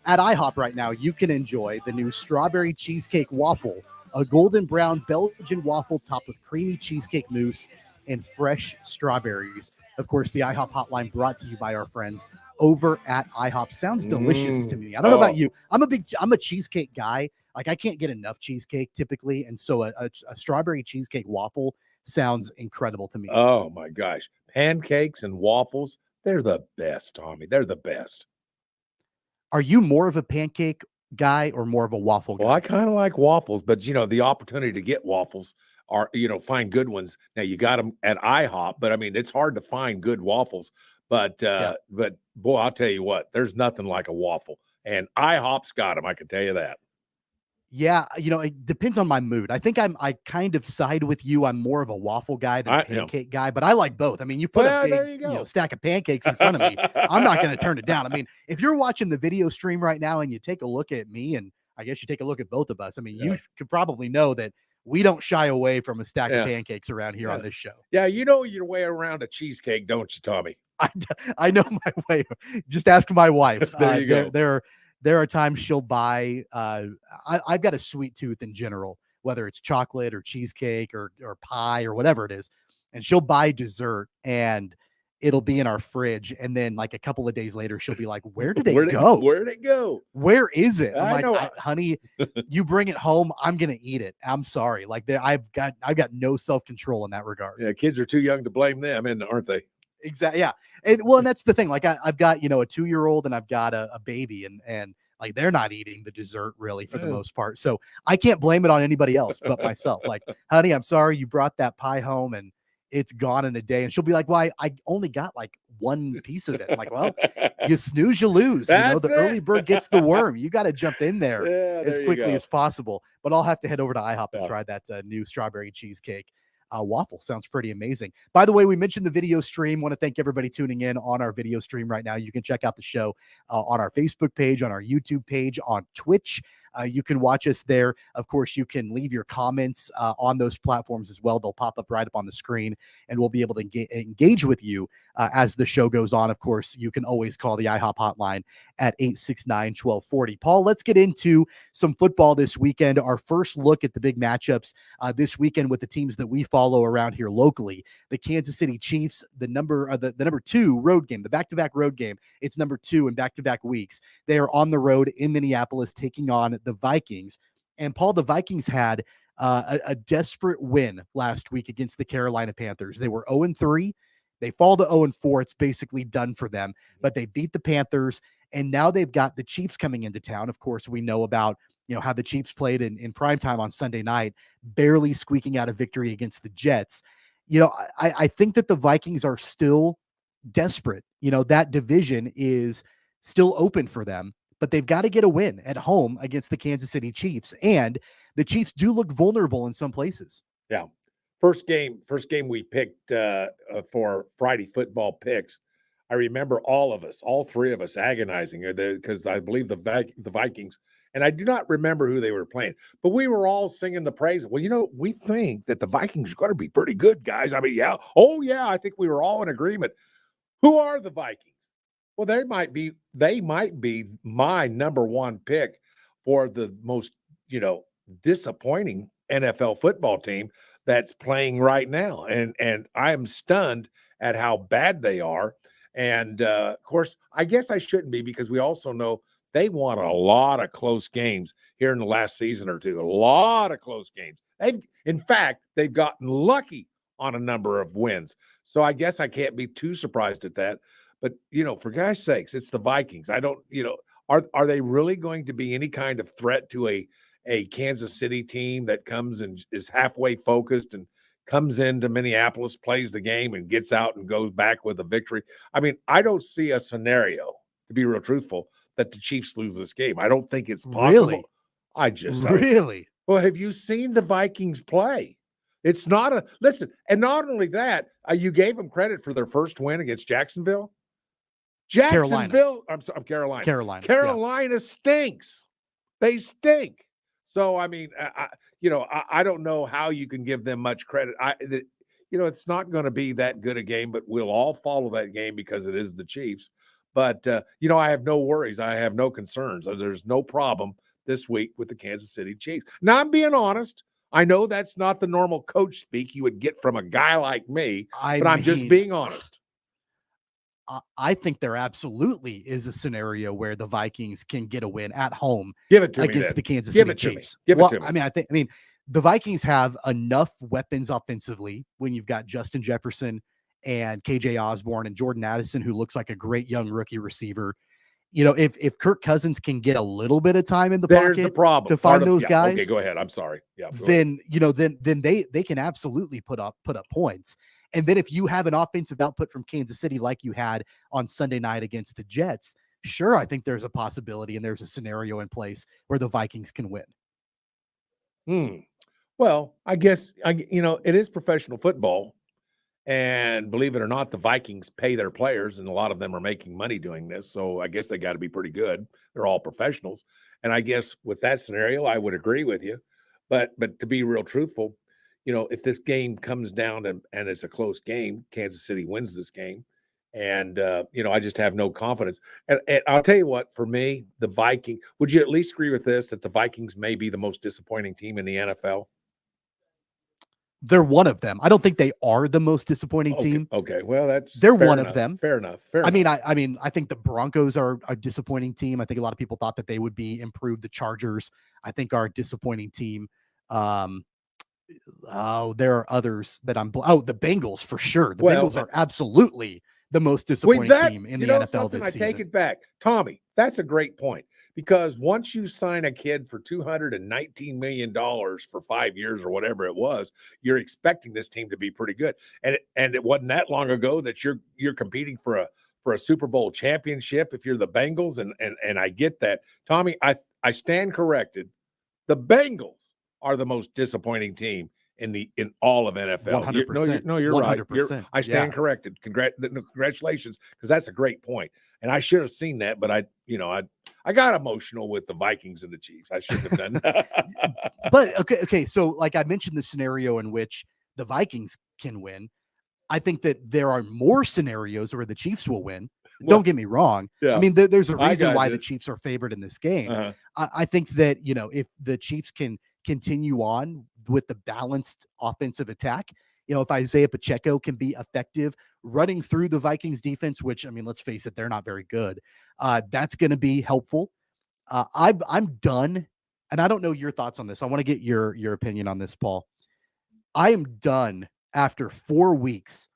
at IHOP right now, you can enjoy the new strawberry cheesecake waffle, a golden brown Belgian waffle topped with creamy cheesecake mousse and fresh strawberries. Of course, the IHOP hotline brought to you by our friends over at IHOP. Sounds delicious to me. I don't know about you. I'm a cheesecake guy. Like, I can't get enough cheesecake typically, and so a strawberry cheesecake waffle sounds incredible to me. Oh my gosh, pancakes and waffles, they're the best, Tommy. They're the best. Are you more of a pancake guy or more of a waffle guy? Well, I kind of like waffles, but the opportunity to get waffles are, find good ones. Now you got them at IHOP, but I mean, it's hard to find good waffles. But boy, I'll tell you what, there's nothing like a waffle, and IHOP's got them. I can tell you that. Yeah, it depends on my mood. I think I kind of side with you. I'm more of a waffle guy than a pancake guy, but I like both. I mean, you put a big stack of pancakes in front of me, I'm not going to turn it down. I mean, if you're watching the video stream right now and you take a look at me, and I guess you take a look at both of us, I mean, you could probably know that we don't shy away from a stack of pancakes around here on this show. Yeah, you know your way around a cheesecake, don't you, Tommy? I know my way. Just ask my wife. There you go. There are times she'll buy, I've got a sweet tooth in general, whether it's chocolate or cheesecake or pie or whatever it is. And she'll buy dessert and it'll be in our fridge. And then like a couple of days later, she'll be like, where did it go? Where'd it go? Where is it? I'm I know. Honey, you bring it home, I'm going to eat it. I'm sorry. Like I've got no self-control in that regard. Yeah, kids are too young to blame them, aren't they? Exactly. Yeah. And that's the thing. Like I've got, a 2-year-old and I've got a baby and like they're not eating the dessert really for the most part. So I can't blame it on anybody else but myself. Like, honey, I'm sorry you brought that pie home and it's gone in a day. And she'll be like, why? I only got like one piece of it. I'm like, well, you snooze, you lose. The early bird gets the worm. You got to jump in there as quickly as possible. But I'll have to head over to IHOP and try that new strawberry cheesecake. Waffle sounds pretty amazing. By the way, we mentioned the video stream. Want to thank everybody tuning in on our video stream right now. You can check out the show on our Facebook page, on our YouTube page, on Twitch. You can watch us there. Of course, you can leave your comments on those platforms as well. They'll pop up right up on the screen, and we'll be able to engage with you as the show goes on. Of course, you can always call the IHOP hotline at 869-1240. Paul, let's get into some football this weekend. Our first look at the big matchups this weekend with the teams that we follow around here locally. The Kansas City Chiefs, the number 2 road game, the back-to-back road game. It's number 2 in back-to-back weeks. They are on the road in Minneapolis taking on the Vikings. And Paul, the Vikings had a desperate win last week against the Carolina Panthers. They were 0-3. They fall to 0-4. It's basically done for them, but they beat the Panthers. And now they've got the Chiefs coming into town. Of course, we know about, how the Chiefs played in primetime on Sunday night, barely squeaking out a victory against the Jets. I think that the Vikings are still desperate. That division is still open for them, but they've got to get a win at home against the Kansas City Chiefs. And the Chiefs do look vulnerable in some places. Yeah. First game we picked for Friday football picks. I remember all 3 of us agonizing because I believe the Vikings, and I do not remember who they were playing, but we were all singing the praise. Well, we think that the Vikings are going to be pretty good, guys. I mean, yeah. Oh, yeah. I think we were all in agreement. Who are the Vikings? Well, they might be my number 1 pick for the most, disappointing NFL football team that's playing right now. And I am stunned at how bad they are. And of course, I guess I shouldn't be, because we also know they won a lot of close games here in the last season or two. A lot of close games. They've gotten lucky on a number of wins. So I guess I can't be too surprised at that. But, for guys' sakes, it's the Vikings. I don't, are they really going to be any kind of threat to a Kansas City team that comes and is halfway focused and comes into Minneapolis, plays the game, and gets out and goes back with a victory? I mean, I don't see a scenario, to be real truthful, that the Chiefs lose this game. I don't think it's possible. Really? Really? Well, have you seen the Vikings play? It's not a listen, and not only that, you gave them credit for their first win against Jacksonville. Jacksonville, Carolina. Carolina stinks. They stink. So I mean, I don't know how you can give them much credit. It's not going to be that good a game, but we'll all follow that game because it is the Chiefs. But I have no worries. I have no concerns. There's no problem this week with the Kansas City Chiefs. Now, I'm being honest. I know that's not the normal coach speak you would get from a guy like me, but I'm just being honest. I think there absolutely is a scenario where the Vikings can get a win at home against the Kansas City Chiefs. Give it to me. I mean, the Vikings have enough weapons offensively when you've got Justin Jefferson and KJ Osborne and Jordan Addison, who looks like a great young rookie receiver. If Kirk Cousins can get a little bit of time in the pocket to find those guys. Okay, go ahead. I'm sorry. Yeah. Then they can absolutely put up points. And then if you have an offensive output from Kansas City like you had on Sunday night against the Jets, sure, I think there's a possibility and there's a scenario in place where the Vikings can win. Well, I guess it is professional football. And believe it or not, the Vikings pay their players, and a lot of them are making money doing this. So I guess they got to be pretty good. They're all professionals. And I guess with that scenario, I would agree with you. But to be real truthful, if this game comes down and it's a close game, Kansas City wins this game. And, I just have no confidence. And I'll tell you what, for me, the Vikings, would you at least agree with this, that the Vikings may be the most disappointing team in the NFL? They're one of them. I don't think they are the most disappointing team. Okay. Well, they're one of them. Fair enough. I mean, I think the Broncos are a disappointing team. I think a lot of people thought that they would be improved. The Chargers, I think, are a disappointing team. There are others that the Bengals for sure. The Bengals are absolutely the most disappointing team in the NFL this season. I take it back. Tommy, that's a great point. Because once you sign a kid for $219 million for 5 years or whatever it was, you're expecting this team to be pretty good. And it wasn't that long ago that you're competing for a Super Bowl championship if you're the Bengals. And I get that. Tommy, I stand corrected. The Bengals are the most disappointing team in all of NFL. 100%. You're 100%. Right. I stand corrected. Congratulations, because that's a great point. And I should have seen that, but I got emotional with the Vikings and the Chiefs. I shouldn't have done that. But okay. So like I mentioned the scenario in which the Vikings can win. I think that there are more scenarios where the Chiefs will win. Don't get me wrong. Yeah. I mean, there's a reason why the Chiefs are favored in this game. Uh-huh. I think that, if the Chiefs can continue on with the balanced offensive attack, if Isaiah Pacheco can be effective running through the Vikings defense, which, I mean, let's face it, they're not very good. That's going to be helpful. I'm done. And I don't know your thoughts on this. I want to get your opinion on this, Paul. I am done after 4 weeks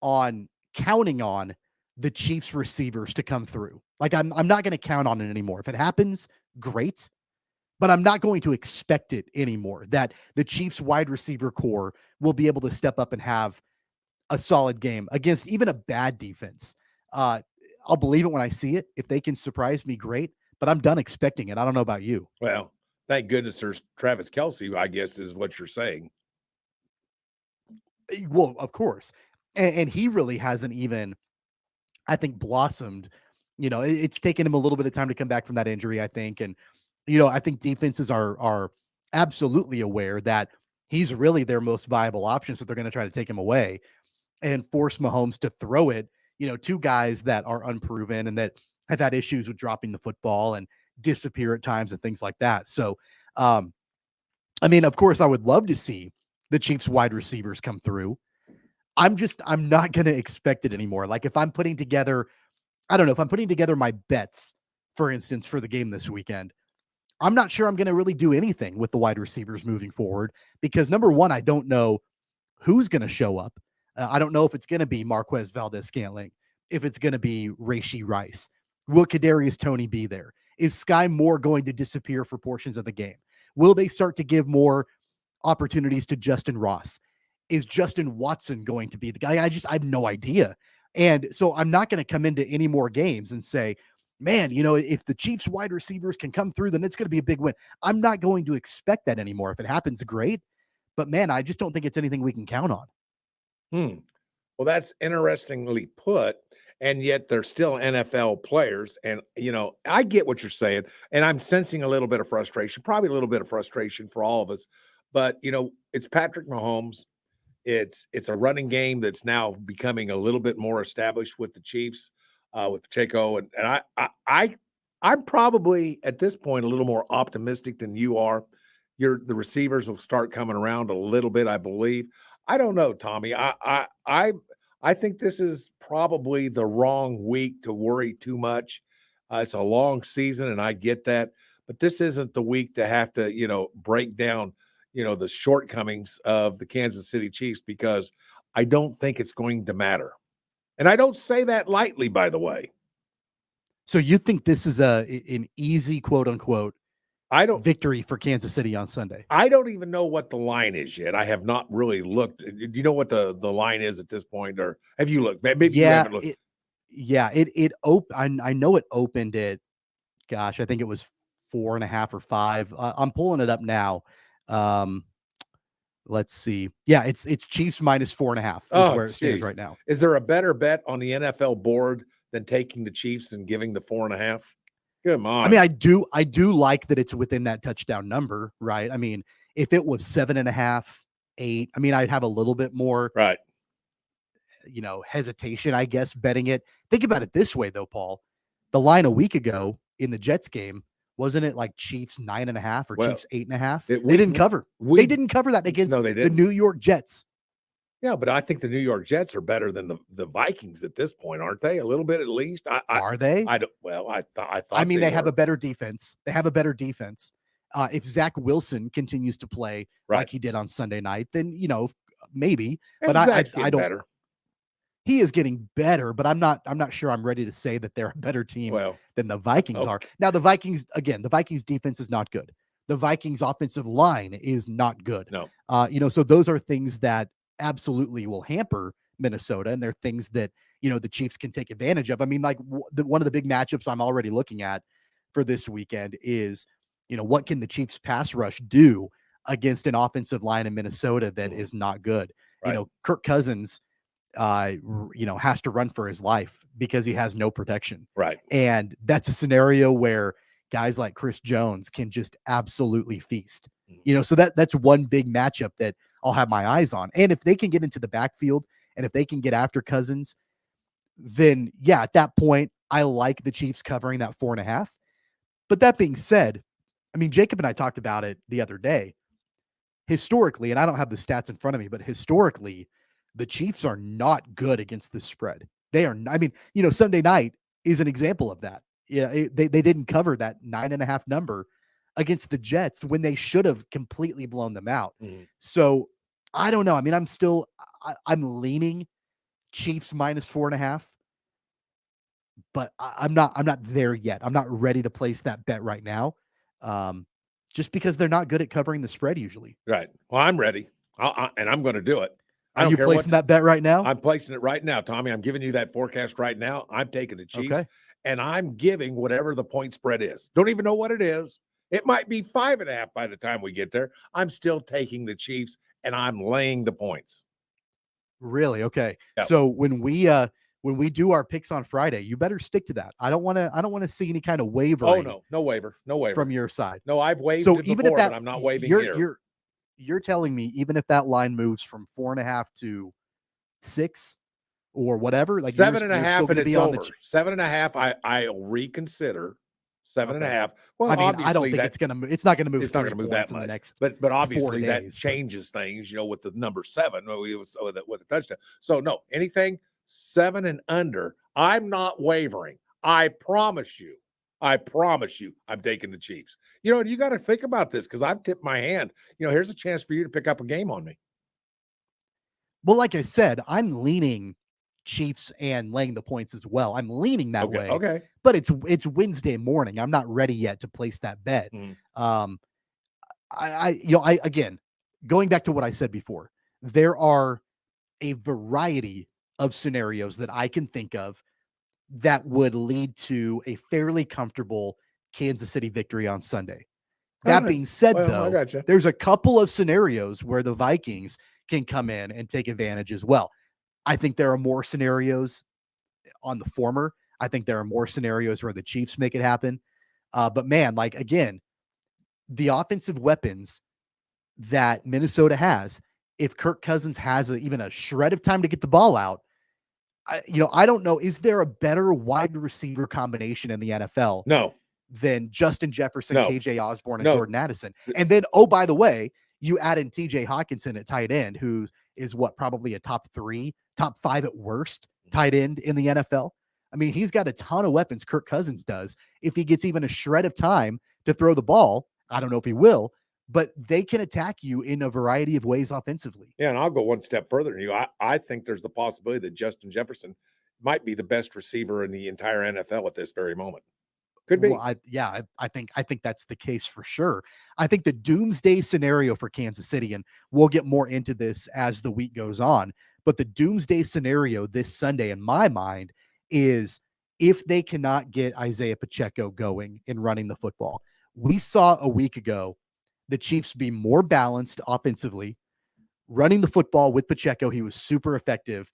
on counting on the Chiefs receivers to come through. Like I'm not going to count on it anymore. If it happens, great. But I'm not going to expect it anymore, that the Chiefs wide receiver core will be able to step up and have a solid game against even a bad defense. I'll believe it when I see it. If they can surprise me, great. But I'm done expecting it. I don't know about you. Well, thank goodness there's Travis Kelce, I guess, is what you're saying. Well, of course. And he really hasn't even, I think, blossomed. It's taken him a little bit of time to come back from that injury, I think. And, I think defenses are absolutely aware that he's really their most viable option. So they're going to try to take him away and force Mahomes to throw it, to guys that are unproven and that have had issues with dropping the football and disappear at times and things like that. So, I mean, of course, I would love to see the Chiefs wide receivers come through. I'm not going to expect it anymore. Like if I'm putting together, I don't know, if I'm putting together my bets, for instance, for the game this weekend, I'm not sure I'm going to really do anything with the wide receivers moving forward because number one, I don't know who's going to show up. I don't know if it's going to be Marquez Valdez-Scantling, if it's going to be Rashee Rice. Will Kadarius Toney be there? Is Sky Moore going to disappear for portions of the game? Will they start to give more opportunities to Justin Ross? Is Justin Watson going to be the guy? I have no idea. And so I'm not going to come into any more games and say, man, if the Chiefs wide receivers can come through, then it's going to be a big win. I'm not going to expect that anymore. If it happens, great. But man, I just don't think it's anything we can count on. Well, that's interestingly put. And yet they're still NFL players. And, I get what you're saying. And I'm sensing a little bit of frustration, probably a little bit of frustration for all of us. But, it's Patrick Mahomes. It's a running game that's now becoming a little bit more established with the Chiefs, with Pacheco. And I'm probably at this point a little more optimistic than you are. The receivers will start coming around a little bit, I believe. I don't know, Tommy. I think this is probably the wrong week to worry too much. It's a long season, and I get that. But this isn't the week to have to, break down, the shortcomings of the Kansas City Chiefs, because I don't think it's going to matter. And I don't say that lightly, by the way. So you think this is an easy, quote unquote, victory for Kansas City on Sunday? I don't even know what the line is yet. I have not really looked. Do you know what the line is at this point, or have you looked? Maybe you haven't looked. I know it opened at, gosh, I think it was 4.5 or 5. I'm pulling it up now. Let's see. Yeah, it's Chiefs minus 4.5 is where it stands right now. Is there a better bet on the NFL board than taking the Chiefs and giving the 4.5? Come on. I mean, I do like that it's within that touchdown number, right? I mean, if it was 7.5, 8, I mean, I'd have a little bit more, right, hesitation, I guess, betting it. Think about it this way, though, Paul. The line a week ago in the Jets game, wasn't it like Chiefs 9.5 or Chiefs 8.5? They didn't cover. They didn't cover that against the New York Jets. Yeah, but I think the New York Jets are better than the Vikings at this point, aren't they? A little bit at least. Are they? I don't. Well, I thought. I mean, they have a better defense. If Zach Wilson continues to play like he did on Sunday night, then maybe. And but Zach's I don't. Better. He is getting better, but I'm not sure I'm ready to say that they're a better team than the Vikings are. Now, the Vikings defense is not good. The Vikings offensive line is not good. No. So those are things that absolutely will hamper Minnesota, and they're things that, the Chiefs can take advantage of. I mean, like one of the big matchups I'm already looking at for this weekend is, what can the Chiefs pass rush do against an offensive line in Minnesota that is not good? Right. Kirk Cousins, has to run for his life because he has no protection. Right. And that's a scenario where guys like Chris Jones can just absolutely feast. So that's one big matchup that I'll have my eyes on. And if they can get into the backfield and if they can get after Cousins, then yeah, at that point, I like the Chiefs covering that 4.5. But that being said, I mean, Jacob and I talked about it the other day. Historically, and I don't have the stats in front of me, but historically, the Chiefs are not good against the spread. They are. I mean, Sunday night is an example of that. Yeah, they didn't cover that 9.5 number against the Jets when they should have completely blown them out. So I don't know. I mean, I'm leaning Chiefs minus 4.5, but I'm not there yet. I'm not ready to place that bet right now, just because they're not good at covering the spread usually. Right. Well, I'm ready, and I'm going to do it. Are you placing that bet right now? I'm placing it right now, Tommy. I'm giving you that forecast right now. I'm taking the Chiefs, and I'm giving whatever the point spread is. Don't even know what it is. It might be 5.5 by the time we get there. I'm still taking the Chiefs, and I'm laying the points. Really? Okay. Yep. So when we do our picks on Friday, you better stick to that. I don't want to see any kind of wavering. Oh no waiver from your side. No, I've waved so it even before, if that, but I'm not waving here. You're telling me even if that line moves from 4.5 to 6 or whatever, like 7.5 and it's over. 7.5, I'll reconsider. 7.5. Well, I mean, I don't think it's going to move. It's not going to move. It's not going to move that much. But obviously that changes things, with the number 7 with a touchdown. So no, anything 7 and under, I'm not wavering. I promise you, I'm taking the Chiefs. And you got to think about this because I've tipped my hand. Here's a chance for you to pick up a game on me. Well, like I said, I'm leaning Chiefs and laying the points as well. I'm leaning that way. Okay. But it's Wednesday morning. I'm not ready yet to place that bet. Mm. I again, going back to what I said before, there are a variety of scenarios that I can think of that would lead to a fairly comfortable Kansas City victory on Sunday. All That right. being said, Well, I though, gotcha. there's a couple of scenarios where the Vikings can come in and take advantage as well. I think there are more scenarios on the former. I think there are more scenarios where the Chiefs make it happen. But man, like again, the offensive weapons that Minnesota has, if Kirk Cousins has even a shred of time to get the ball out, I don't know. Is there a better wide receiver combination in the NFL No. than Justin Jefferson, No. KJ Osborne, and No. Jordan Addison? And then, oh, by the way, you add in TJ Hawkinson at tight end, who is probably a top 5 at worst tight end in the NFL. I mean, he's got a ton of weapons. Kirk Cousins does. If he gets even a shred of time to throw the ball, I don't know if he will, but they can attack you in a variety of ways offensively. Yeah, and I'll go one step further than you. I think there's the possibility that Justin Jefferson might be the best receiver in the entire NFL at this very moment. Could be. Well, I think that's the case for sure. I think the doomsday scenario for Kansas City, and we'll get more into this as the week goes on, but the doomsday scenario this Sunday, in my mind, is if they cannot get Isaiah Pacheco going in running the football. We saw a week ago the Chiefs be more balanced offensively, running the football with Pacheco. He was super effective.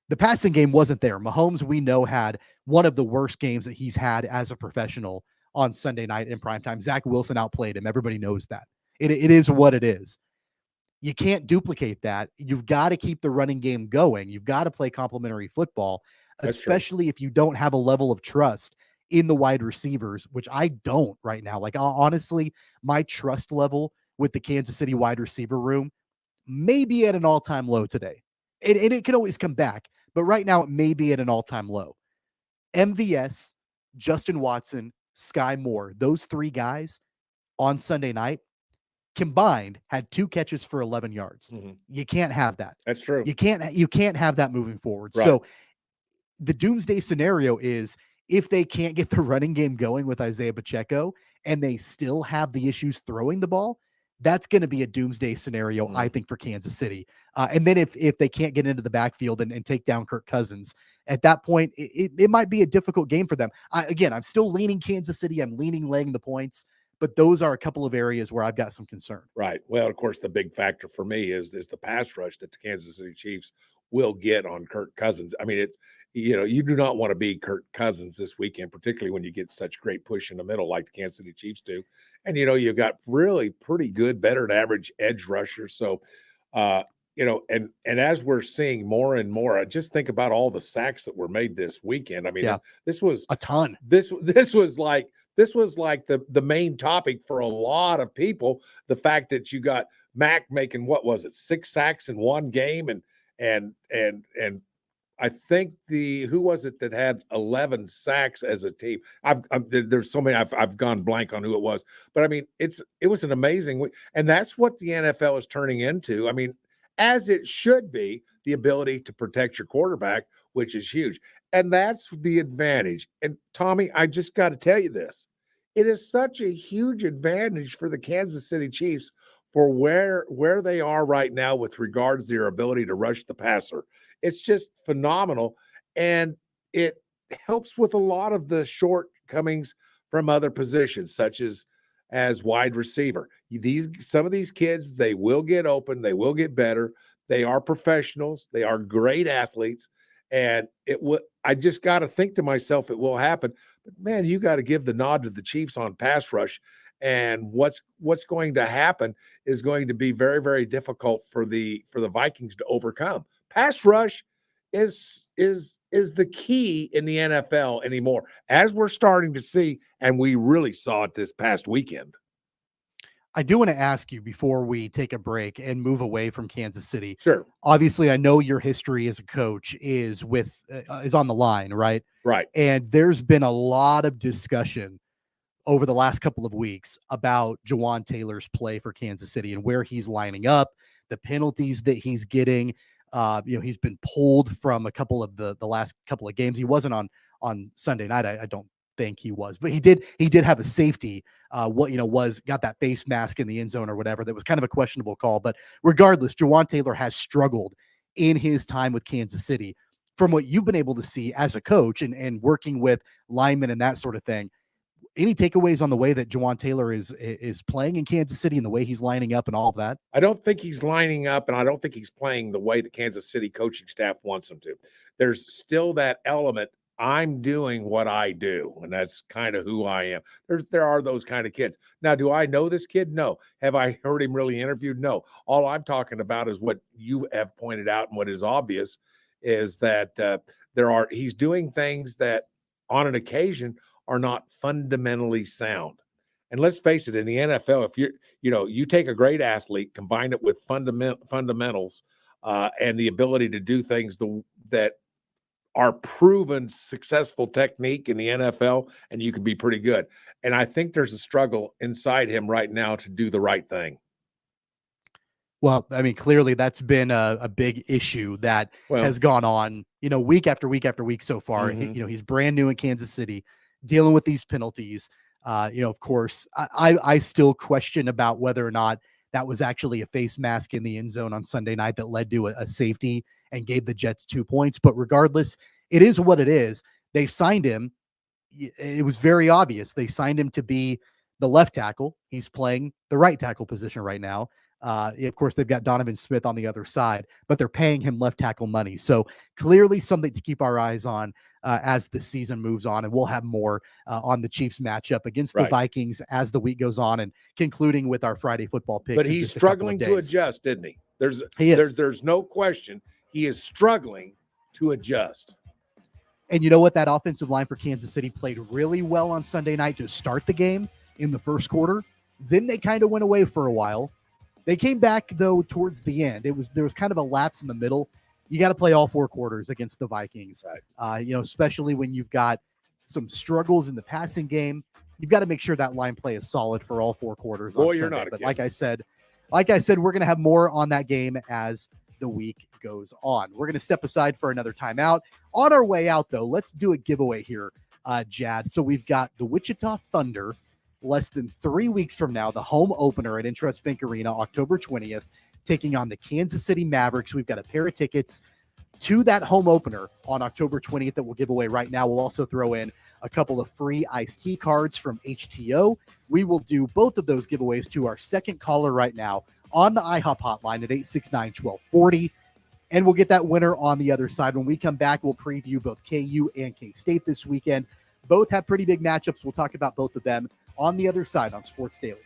The passing game wasn't there. Mahomes, we know, had one of the worst games that he's had as a professional on Sunday night in primetime. Zach Wilson outplayed him. Everybody knows that. It is what it is. You can't duplicate that. You've got to keep the running game going. You've got to play complementary football, especially if you don't have a level of trust in the wide receivers, which I don't right now. Like, honestly, my trust level with the Kansas City wide receiver room may be at an all-time low today. And it can always come back, but right now it may be at an all-time low. MVS, Justin Watson, Sky Moore, those three guys on Sunday night combined had 2 catches for 11 yards. Mm-hmm. You can't have that. That's true. You can't have that moving forward. Right. So the doomsday scenario is if they can't get the running game going with Isaiah Pacheco and they still have the issues throwing the ball, that's going to be a doomsday scenario, I think, for Kansas City. And then if they can't get into the backfield and take down Kirk Cousins, at that point, it might be a difficult game for them. I'm still leaning Kansas City. I'm leaning laying the points, but those are a couple of areas where I've got some concern. Right. Well, of course, the big factor for me is the pass rush that the Kansas City Chiefs will get on Kirk Cousins. I mean, you do not want to be Kirk Cousins this weekend, particularly when you get such great push in the middle like the Kansas City Chiefs do. And, you've got really pretty good, better than average edge rushers. So, and as we're seeing more and more, I just think about all the sacks that were made this weekend. I mean, this was a ton. This was like the main topic for a lot of people. The fact that you got Mac making, what was it, 6 sacks in one game, and I think who was it that had 11 sacks as a team? There's so many I've gone blank on who it was, but I mean it was an amazing, and that's what the NFL is turning into. I mean, as it should be, the ability to protect your quarterback, which is huge, and that's the advantage. And Tommy, I just got to tell you this: it is such a huge advantage for the Kansas City Chiefs for where they are right now with regards to their ability to rush the passer. It's just phenomenal, and it helps with a lot of the shortcomings from other positions, such as wide receiver. Some of these kids, they will get open, they will get better. They are professionals, they are great athletes, and I just got to think to myself, it will happen. But man, you got to give the nod to the Chiefs on pass rush. And what's going to happen is going to be very, very difficult for the Vikings to overcome. Pass rush is the key in the NFL anymore, as we're starting to see, and we really saw it this past weekend. I do want to ask you before we take a break and move away from Kansas City. Sure. Obviously, I know your history as a coach is on the line, right? Right. And there's been a lot of discussion over the last couple of weeks about Jawan Taylor's play for Kansas City and where he's lining up, the penalties that he's getting. He's been pulled from a couple of the last couple of games. He wasn't on Sunday night. I don't think he was, but he did have a safety. Got that face mask in the end zone or whatever. That was kind of a questionable call. But regardless, Jawaan Taylor has struggled in his time with Kansas City. From what you've been able to see as a coach and working with linemen and that sort of thing, any takeaways on the way that Jawaan Taylor is playing in Kansas City and the way he's lining up and all of that? I don't think he's lining up, and I don't think he's playing the way the Kansas City coaching staff wants him to. There's still that element. I'm doing what I do, and that's kind of who I am. There are those kind of kids. Now, do I know this kid? No. Have I heard him really interviewed? No. All I'm talking about is what you have pointed out, and what is obvious is that he's doing things that on an occasion are not fundamentally sound. And let's face it, in the NFL, if you take a great athlete, combine it with fundamentals and the ability to do things that are proven successful technique in the NFL, and you can be pretty good. And I think there's a struggle inside him right now to do the right thing. Well, I mean, clearly that's been a big issue that has gone on, week after week after week so far. Mm-hmm. He's brand new in Kansas City, dealing with these penalties. Of course, I still question about whether or not that was actually a face mask in the end zone on Sunday night that led to a safety and gave the Jets 2 points. But regardless, it is what it is. They signed him. It was very obvious. They signed him to be the left tackle. He's playing the right tackle position right now. Of course, they've got Donovan Smith on the other side, but they're paying him left tackle money. So clearly something to keep our eyes on as the season moves on. And we'll have more on the Chiefs matchup against the Vikings as the week goes on, and concluding with our Friday football picks. But he's struggling to adjust, isn't he? There's no question. He is struggling to adjust. And you know what? That offensive line for Kansas City played really well on Sunday night to start the game in the first quarter. Then they kind of went away for a while. They came back, though, towards the end. There was kind of a lapse in the middle. You got to play all 4 quarters against the Vikings, especially when you've got some struggles in the passing game. You've got to make sure that line play is solid for all 4 quarters on Sunday. You're not. But like I said, we're going to have more on that game as the week goes on. We're going to step aside for another timeout. On our way out, though, let's do a giveaway here, Jad. So we've got the Wichita Thunder, less than 3 weeks from now, the home opener at Intrust Bank Arena, October 20th, taking on the Kansas City Mavericks. We've got a pair of tickets to that home opener on October 20th that we'll give away right now. We'll also throw in a couple of free iced tea cards from HTO. We will do both of those giveaways to our second caller right now on the IHOP hotline at 869-1240. And we'll get that winner on the other side. When we come back, we'll preview both KU and K-State this weekend. Both have pretty big matchups. We'll talk about both of them on the other side on Sports Daily.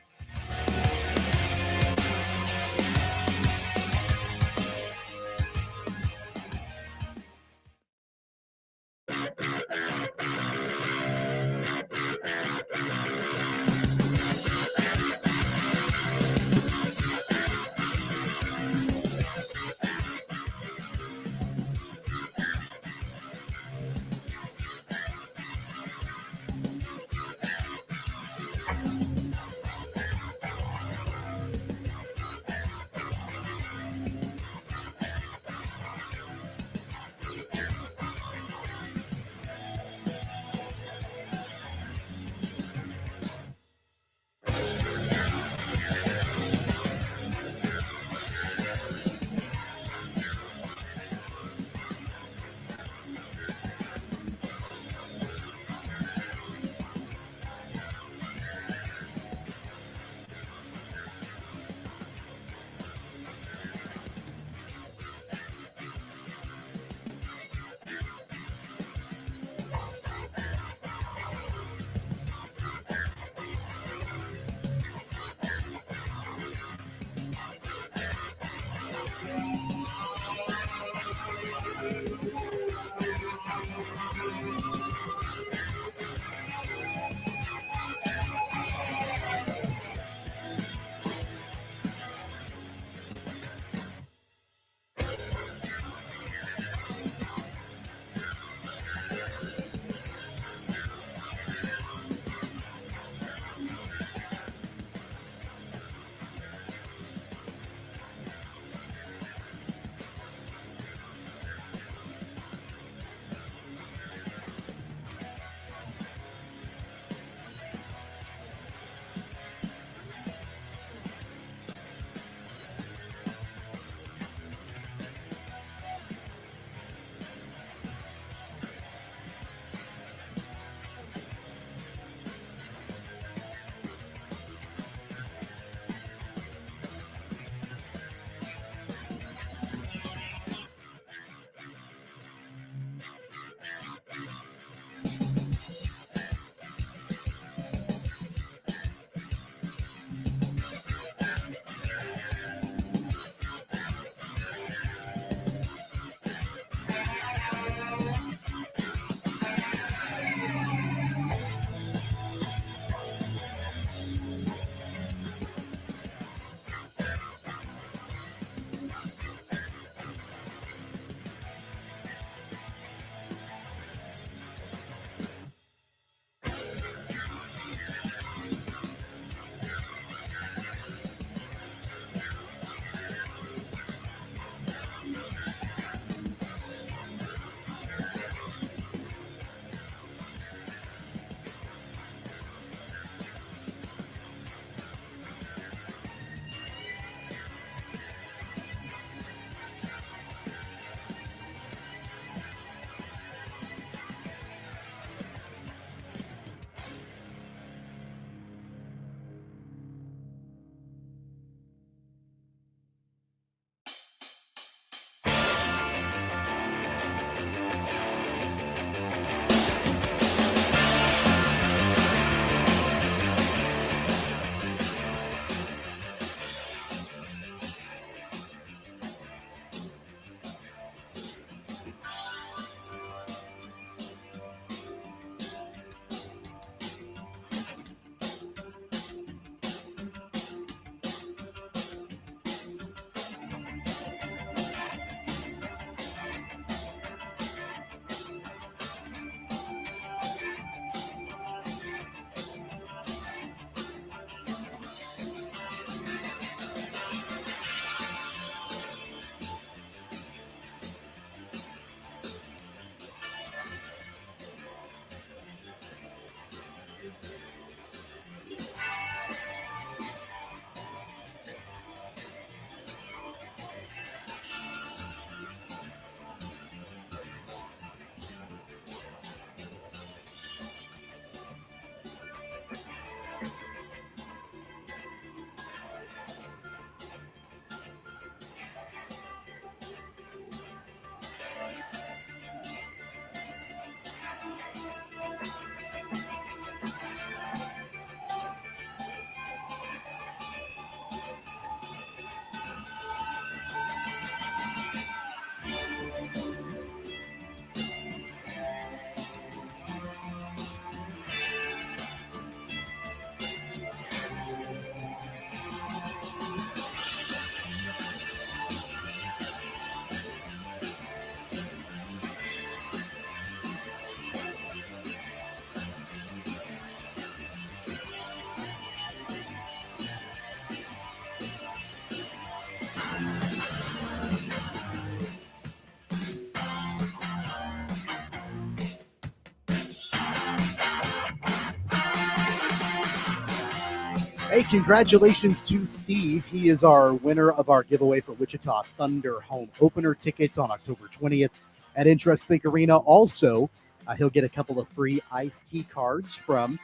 Hey, congratulations to Steve. He is our winner of our giveaway for Wichita Thunder home opener tickets on October 20th at Intrust Bank Arena. Also, he'll get a couple of free iced tea cards from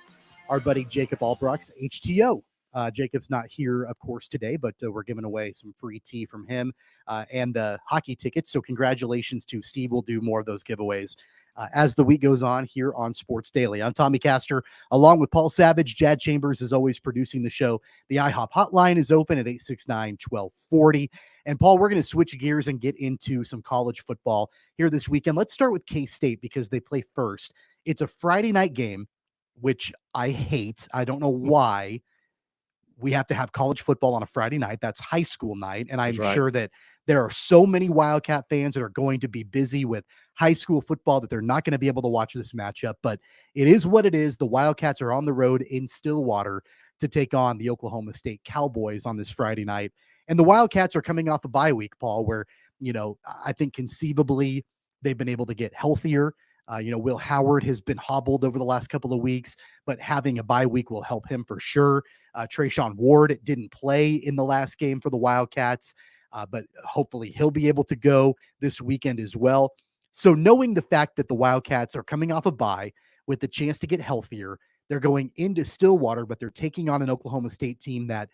our buddy Jacob Albracht's HTO. Jacob's not here, of course, today, but we're giving away some free tea from him and the hockey tickets. So congratulations to Steve. We'll do more of those giveaways as the week goes on here on Sports Daily. I'm Tommy Castor, along with Paul Savage. Jad Chambers is always producing the show. The IHOP hotline is open at 869-1240. And Paul, we're going to switch gears and get into some college football here this weekend. Let's start with K-State because they play first. It's a Friday night game, which I hate. I don't know why we have to have college football on a Friday night. That's high school night. And I'm sure that there are so many Wildcat fans that are going to be busy with high school football that they're not going to be able to watch this matchup. But it is what it is. The Wildcats are on the road in Stillwater to take on the Oklahoma State Cowboys on this Friday night. And the Wildcats are coming off a bye week, Paul, where, I think conceivably they've been able to get healthier. Will Howard has been hobbled over the last couple of weeks, but having a bye week will help him for sure. Trayshawn Ward didn't play in the last game for the Wildcats, but hopefully he'll be able to go this weekend as well. So knowing the fact that the Wildcats are coming off a bye with the chance to get healthier, they're going into Stillwater, but they're taking on an Oklahoma State team that,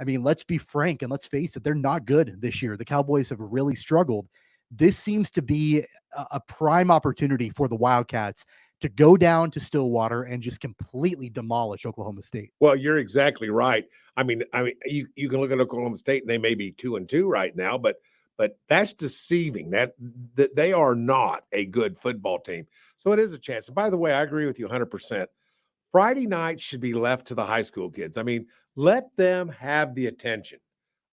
let's be frank and let's face it, they're not good this year. The Cowboys have really struggled. This seems to be a prime opportunity for the Wildcats to go down to Stillwater and just completely demolish Oklahoma State. Well, you're exactly right. You can look at Oklahoma State and they may be 2-2 right now, but that's deceiving. That they are not a good football team. So it is a chance. And by the way, I agree with you 100%. Friday night should be left to the high school kids. Let them have the attention.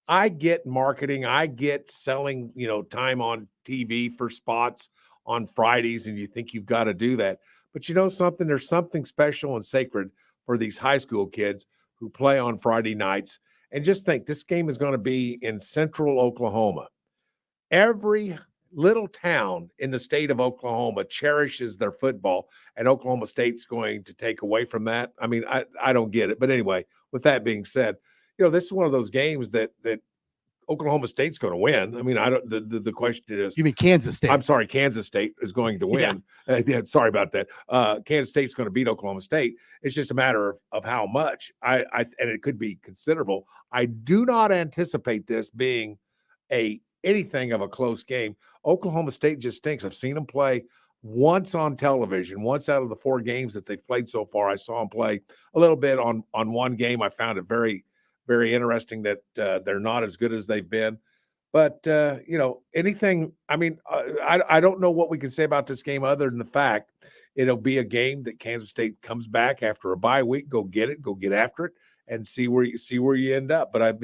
I get marketing. I get selling, time on TV for spots on Fridays, and you think you've got to do that. But you know something? There's something special and sacred for these high school kids who play on Friday nights. And just think, this game is going to be in central Oklahoma. Every little town in the state of Oklahoma cherishes their football, and Oklahoma State's going to take away from that. I don't get it. But anyway, with that being said, this is one of those games that Oklahoma State's going to win. I don't. The question is, you mean Kansas State? I'm sorry, Kansas State is going to win. Yeah, sorry about that. Kansas State's going to beat Oklahoma State. It's just a matter of how much. And it could be considerable. I do not anticipate this being anything of a close game. Oklahoma State just stinks. I've seen them play once on television. Once out of the 4 games that they've played so far, I saw them play a little bit on one game. I found it very, very interesting that they're not as good as they've been. But, anything, I don't know what we can say about this game other than the fact it'll be a game that Kansas State comes back after a bye week, go get it, go get after it, and see where you end up. But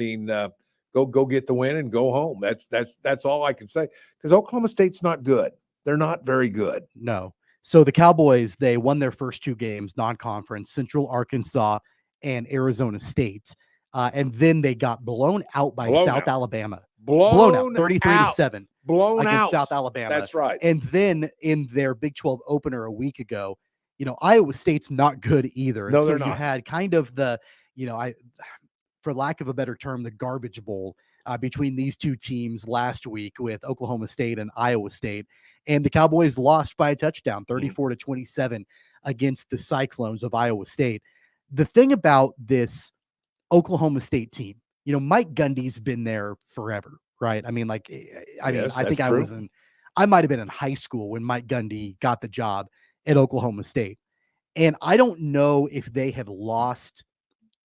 go get the win and go home. That's all I can say, because Oklahoma State's not good. They're not very good. No. So the Cowboys, they won their first 2 games, non-conference, Central Arkansas and Arizona State. And then they got blown out by South Alabama. Blown out 33-7. Blown against out. South Alabama. That's right. And then in their Big 12 opener a week ago, Iowa State's not good either. And No, so they're not. You had kind of the, for lack of a better term, the garbage bowl between these 2 teams last week with Oklahoma State and Iowa State. And the Cowboys lost by a touchdown, 34-27 against the Cyclones of Iowa State. The thing about this Oklahoma State team, Mike Gundy's been there forever, right? Yes, I think I might have been in high school when Mike Gundy got the job at Oklahoma State. And I don't know if they have lost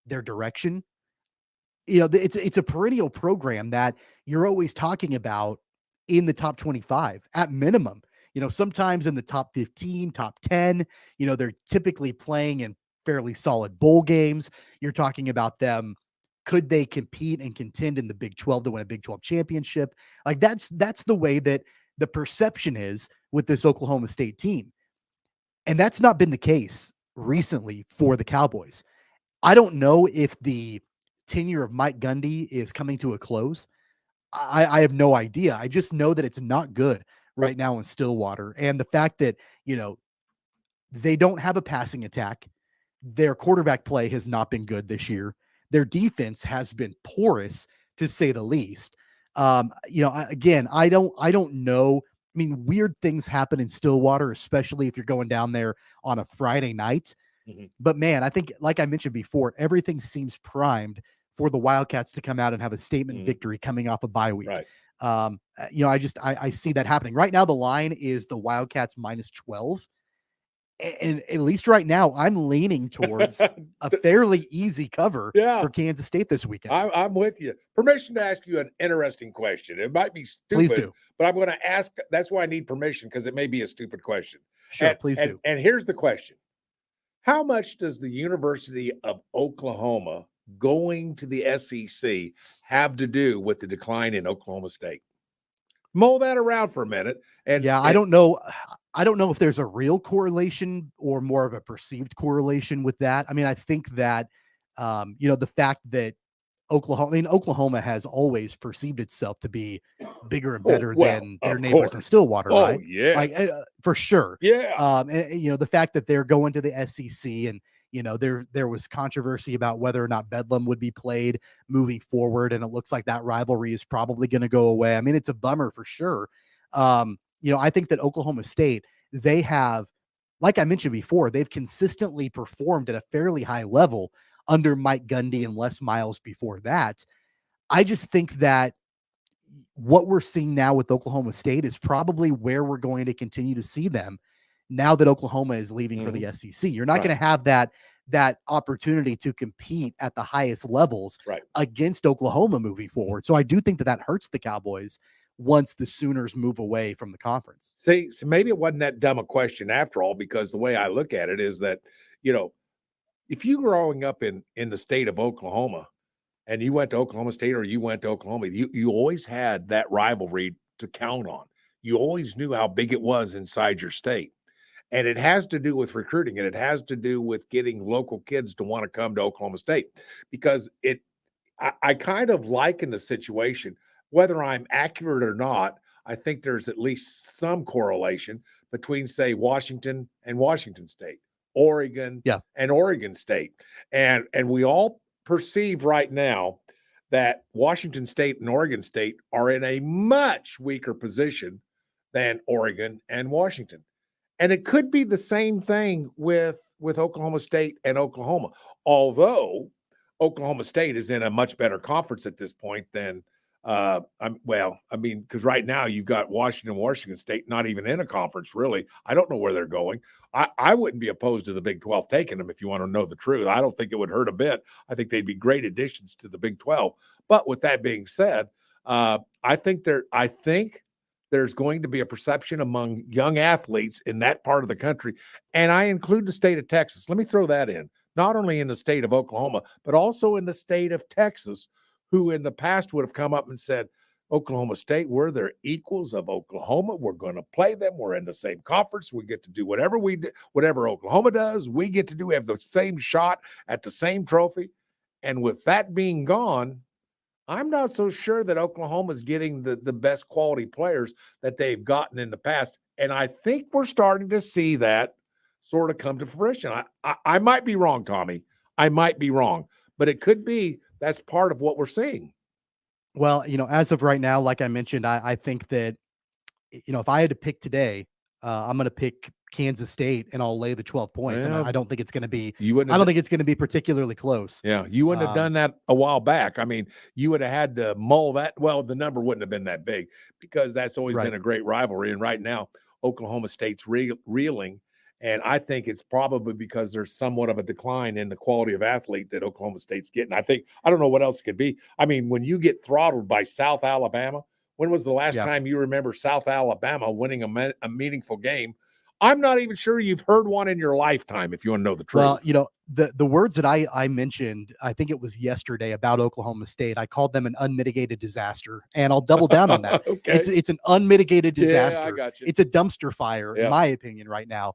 their direction. It's a perennial program that you're always talking about in the top 25 at minimum, sometimes in the top 15, top 10, they're typically playing in fairly solid bowl games. You're talking about them. Could they compete and contend in the Big 12 to win a Big 12 championship? Like that's the way that the perception is with this Oklahoma State team. And that's not been the case recently for the Cowboys. I don't know if the tenure of Mike Gundy is coming to a close. I have no idea. I just know that it's not good right now in Stillwater. And the fact that, they don't have a passing attack. Their quarterback play has not been good this year. their defense has been porous, to say the least. Again, I don't know. I mean, weird things happen in Stillwater, especially if you're going down there on a Friday night. But man, I think, like I mentioned before, everything seems primed for the Wildcats to come out and have a statement victory coming off a bye week. Right. I see that happening right now. The line is the Wildcats -12. And at least right now, I'm leaning towards a fairly easy cover for Kansas State this weekend. I'm with you. Permission to ask you an interesting question. It might be stupid, Please do. But I'm going to ask. That's why I need permission, because it may be a stupid question. Sure, please do. And here's the question. How much does the University of Oklahoma going to the SEC have to do with the decline in Oklahoma State? Mull that around for a minute. I don't know. I don't know if there's a real correlation or more of a perceived correlation with that. I mean, I think that, the fact that Oklahoma has always perceived itself to be bigger and better than their neighbors in Stillwater, right? Yeah. Like, for sure. Yeah. The fact that they're going to the SEC and, there was controversy about whether or not Bedlam would be played moving forward. And it looks like that rivalry is probably going to go away. I mean, it's a bummer for sure. I think that Oklahoma State, they have, like I mentioned before, they've consistently performed at a fairly high level under Mike Gundy and Les Miles before that. I just think that what we're seeing now with Oklahoma State is probably where we're going to continue to see them now that Oklahoma is leaving for the SEC. You're not going to have that opportunity to compete at the highest levels against Oklahoma moving forward. So I do think that hurts the Cowboys once the Sooners move away from the conference. See, so maybe it wasn't that dumb a question after all, because the way I look at it is that, if you growing up in the state of Oklahoma and you went to Oklahoma State or you went to Oklahoma, you always had that rivalry to count on. You always knew how big it was inside your state. And it has to do with recruiting, and it has to do with getting local kids to want to come to Oklahoma State, because I kind of liken the situation. Whether I'm accurate or not, I think there's at least some correlation between, say, Washington and Washington State, Oregon and Oregon State. And we all perceive right now that Washington State and Oregon State are in a much weaker position than Oregon and Washington. And it could be the same thing with Oklahoma State and Oklahoma, although Oklahoma State is in a much better conference at this point than because right now you've got Washington State not even in a conference, really. I don't know where they're going. I wouldn't be opposed to the Big 12 taking them, if you want to know the truth. I don't think it would hurt a bit. I think they'd be great additions to the Big 12. But with that being said, I think there's going to be a perception among young athletes in that part of the country, and I include the state of Texas. Let me throw that in. Not only in the state of Oklahoma, but also in the state of Texas, who in the past would have come up and said, Oklahoma State, we're their equals of Oklahoma. We're going to play them. We're in the same conference. We get to do whatever whatever Oklahoma does, we get to do. We have the same shot at the same trophy. And with that being gone, I'm not so sure that Oklahoma's getting the best quality players that they've gotten in the past. And I think we're starting to see that sort of come to fruition. I might be wrong, Tommy. I might be wrong. But it could be that's part of what we're seeing. Well, as of right now, like I mentioned, I think that, if I had to pick today, I'm going to pick Kansas State and I'll lay the 12 points. And I don't think it's going to be, think it's going to be particularly close. Yeah. You wouldn't have done that a while back. I mean, you would have had to mull that. Well, the number wouldn't have been that big because that's always been a great rivalry. And right now, Oklahoma State's reeling. And I think it's probably because there's somewhat of a decline in the quality of athlete that Oklahoma State's getting. I don't know what else it could be. I mean, when you get throttled by South Alabama, when was the last time you remember South Alabama winning a meaningful game? I'm not even sure you've heard one in your lifetime, if you want to know the truth. Well, the words that I mentioned, I think it was yesterday about Oklahoma State, I called them an unmitigated disaster, and I'll double down on that. Okay. It's an unmitigated disaster. Yeah, I got you. It's a dumpster fire, in my opinion, right now.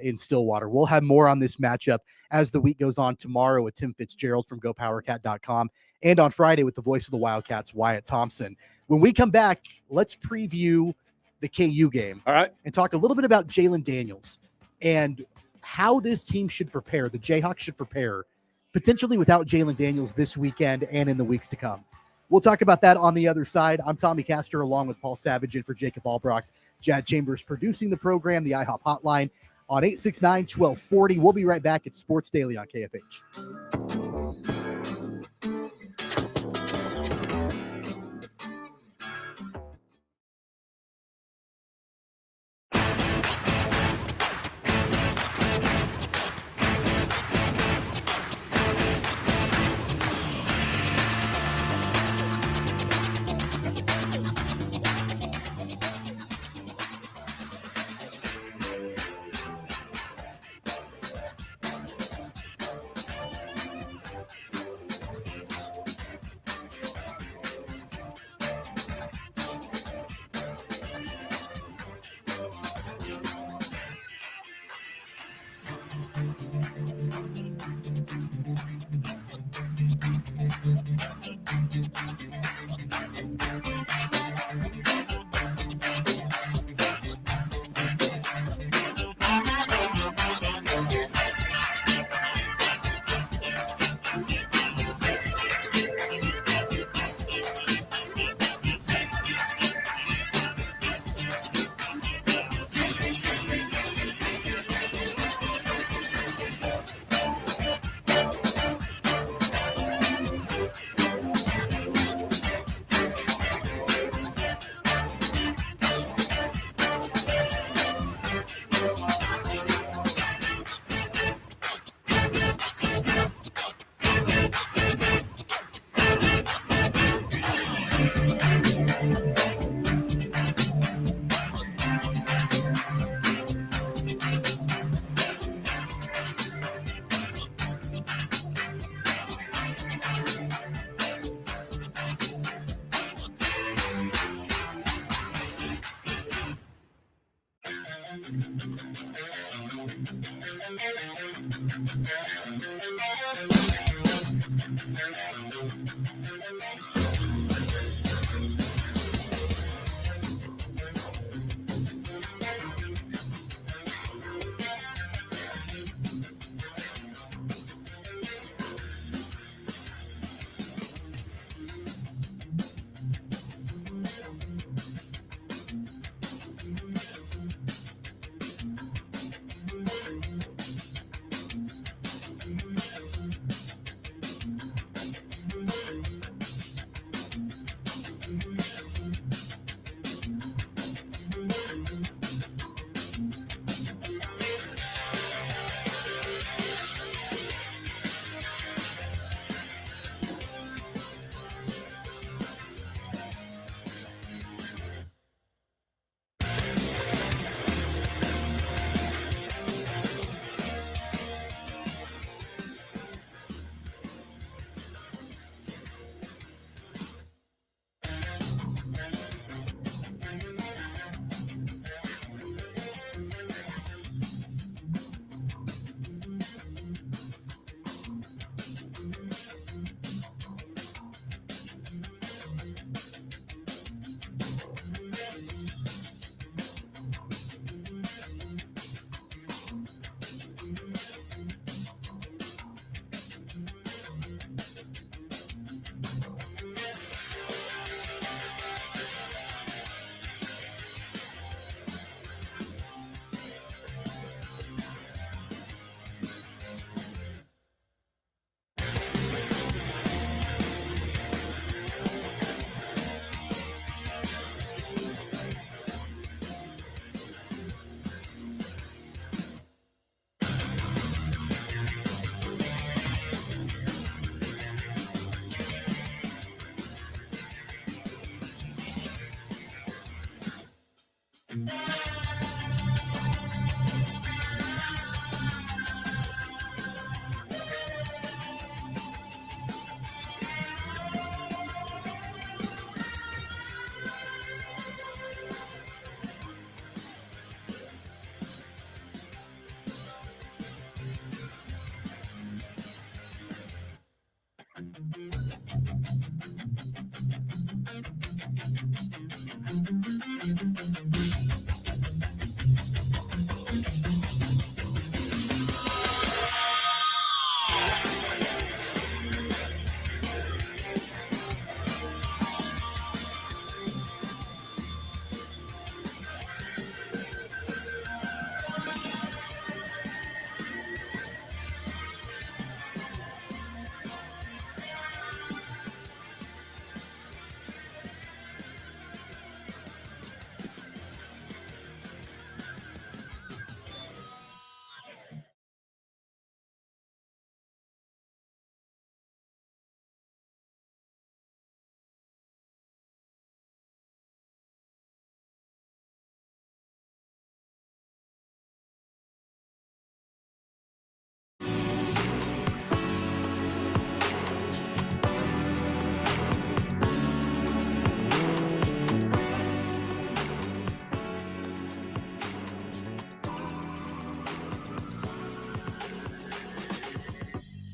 In Stillwater. We'll have more on this matchup as the week goes on tomorrow with Tim Fitzgerald from GoPowerCat.com and on Friday with the voice of the Wildcats, Wyatt Thompson. When we come back, let's preview the KU game. All right. And talk a little bit about Jalen Daniels and how this team should prepare, the Jayhawks should prepare potentially without Jalen Daniels this weekend and in the weeks to come. We'll talk about that on the other side. I'm Tommy Castor along with Paul Savage in for Jacob Albracht. Jad Chambers producing the program, the IHOP hotline on 869-1240. We'll be right back at Sports Daily on KFH.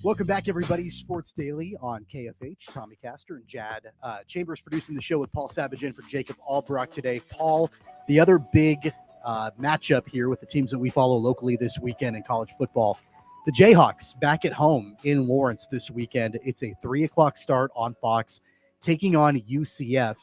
Welcome back, everybody. Sports Daily on KFH. Tommy Castor and Jad Chambers producing the show with Paul Savage in for Jacob Albracht today. Paul, the other big matchup here with the teams that we follow locally this weekend in college football, the Jayhawks back at home in Lawrence this weekend. It's a 3 o'clock start on Fox, taking on UCF.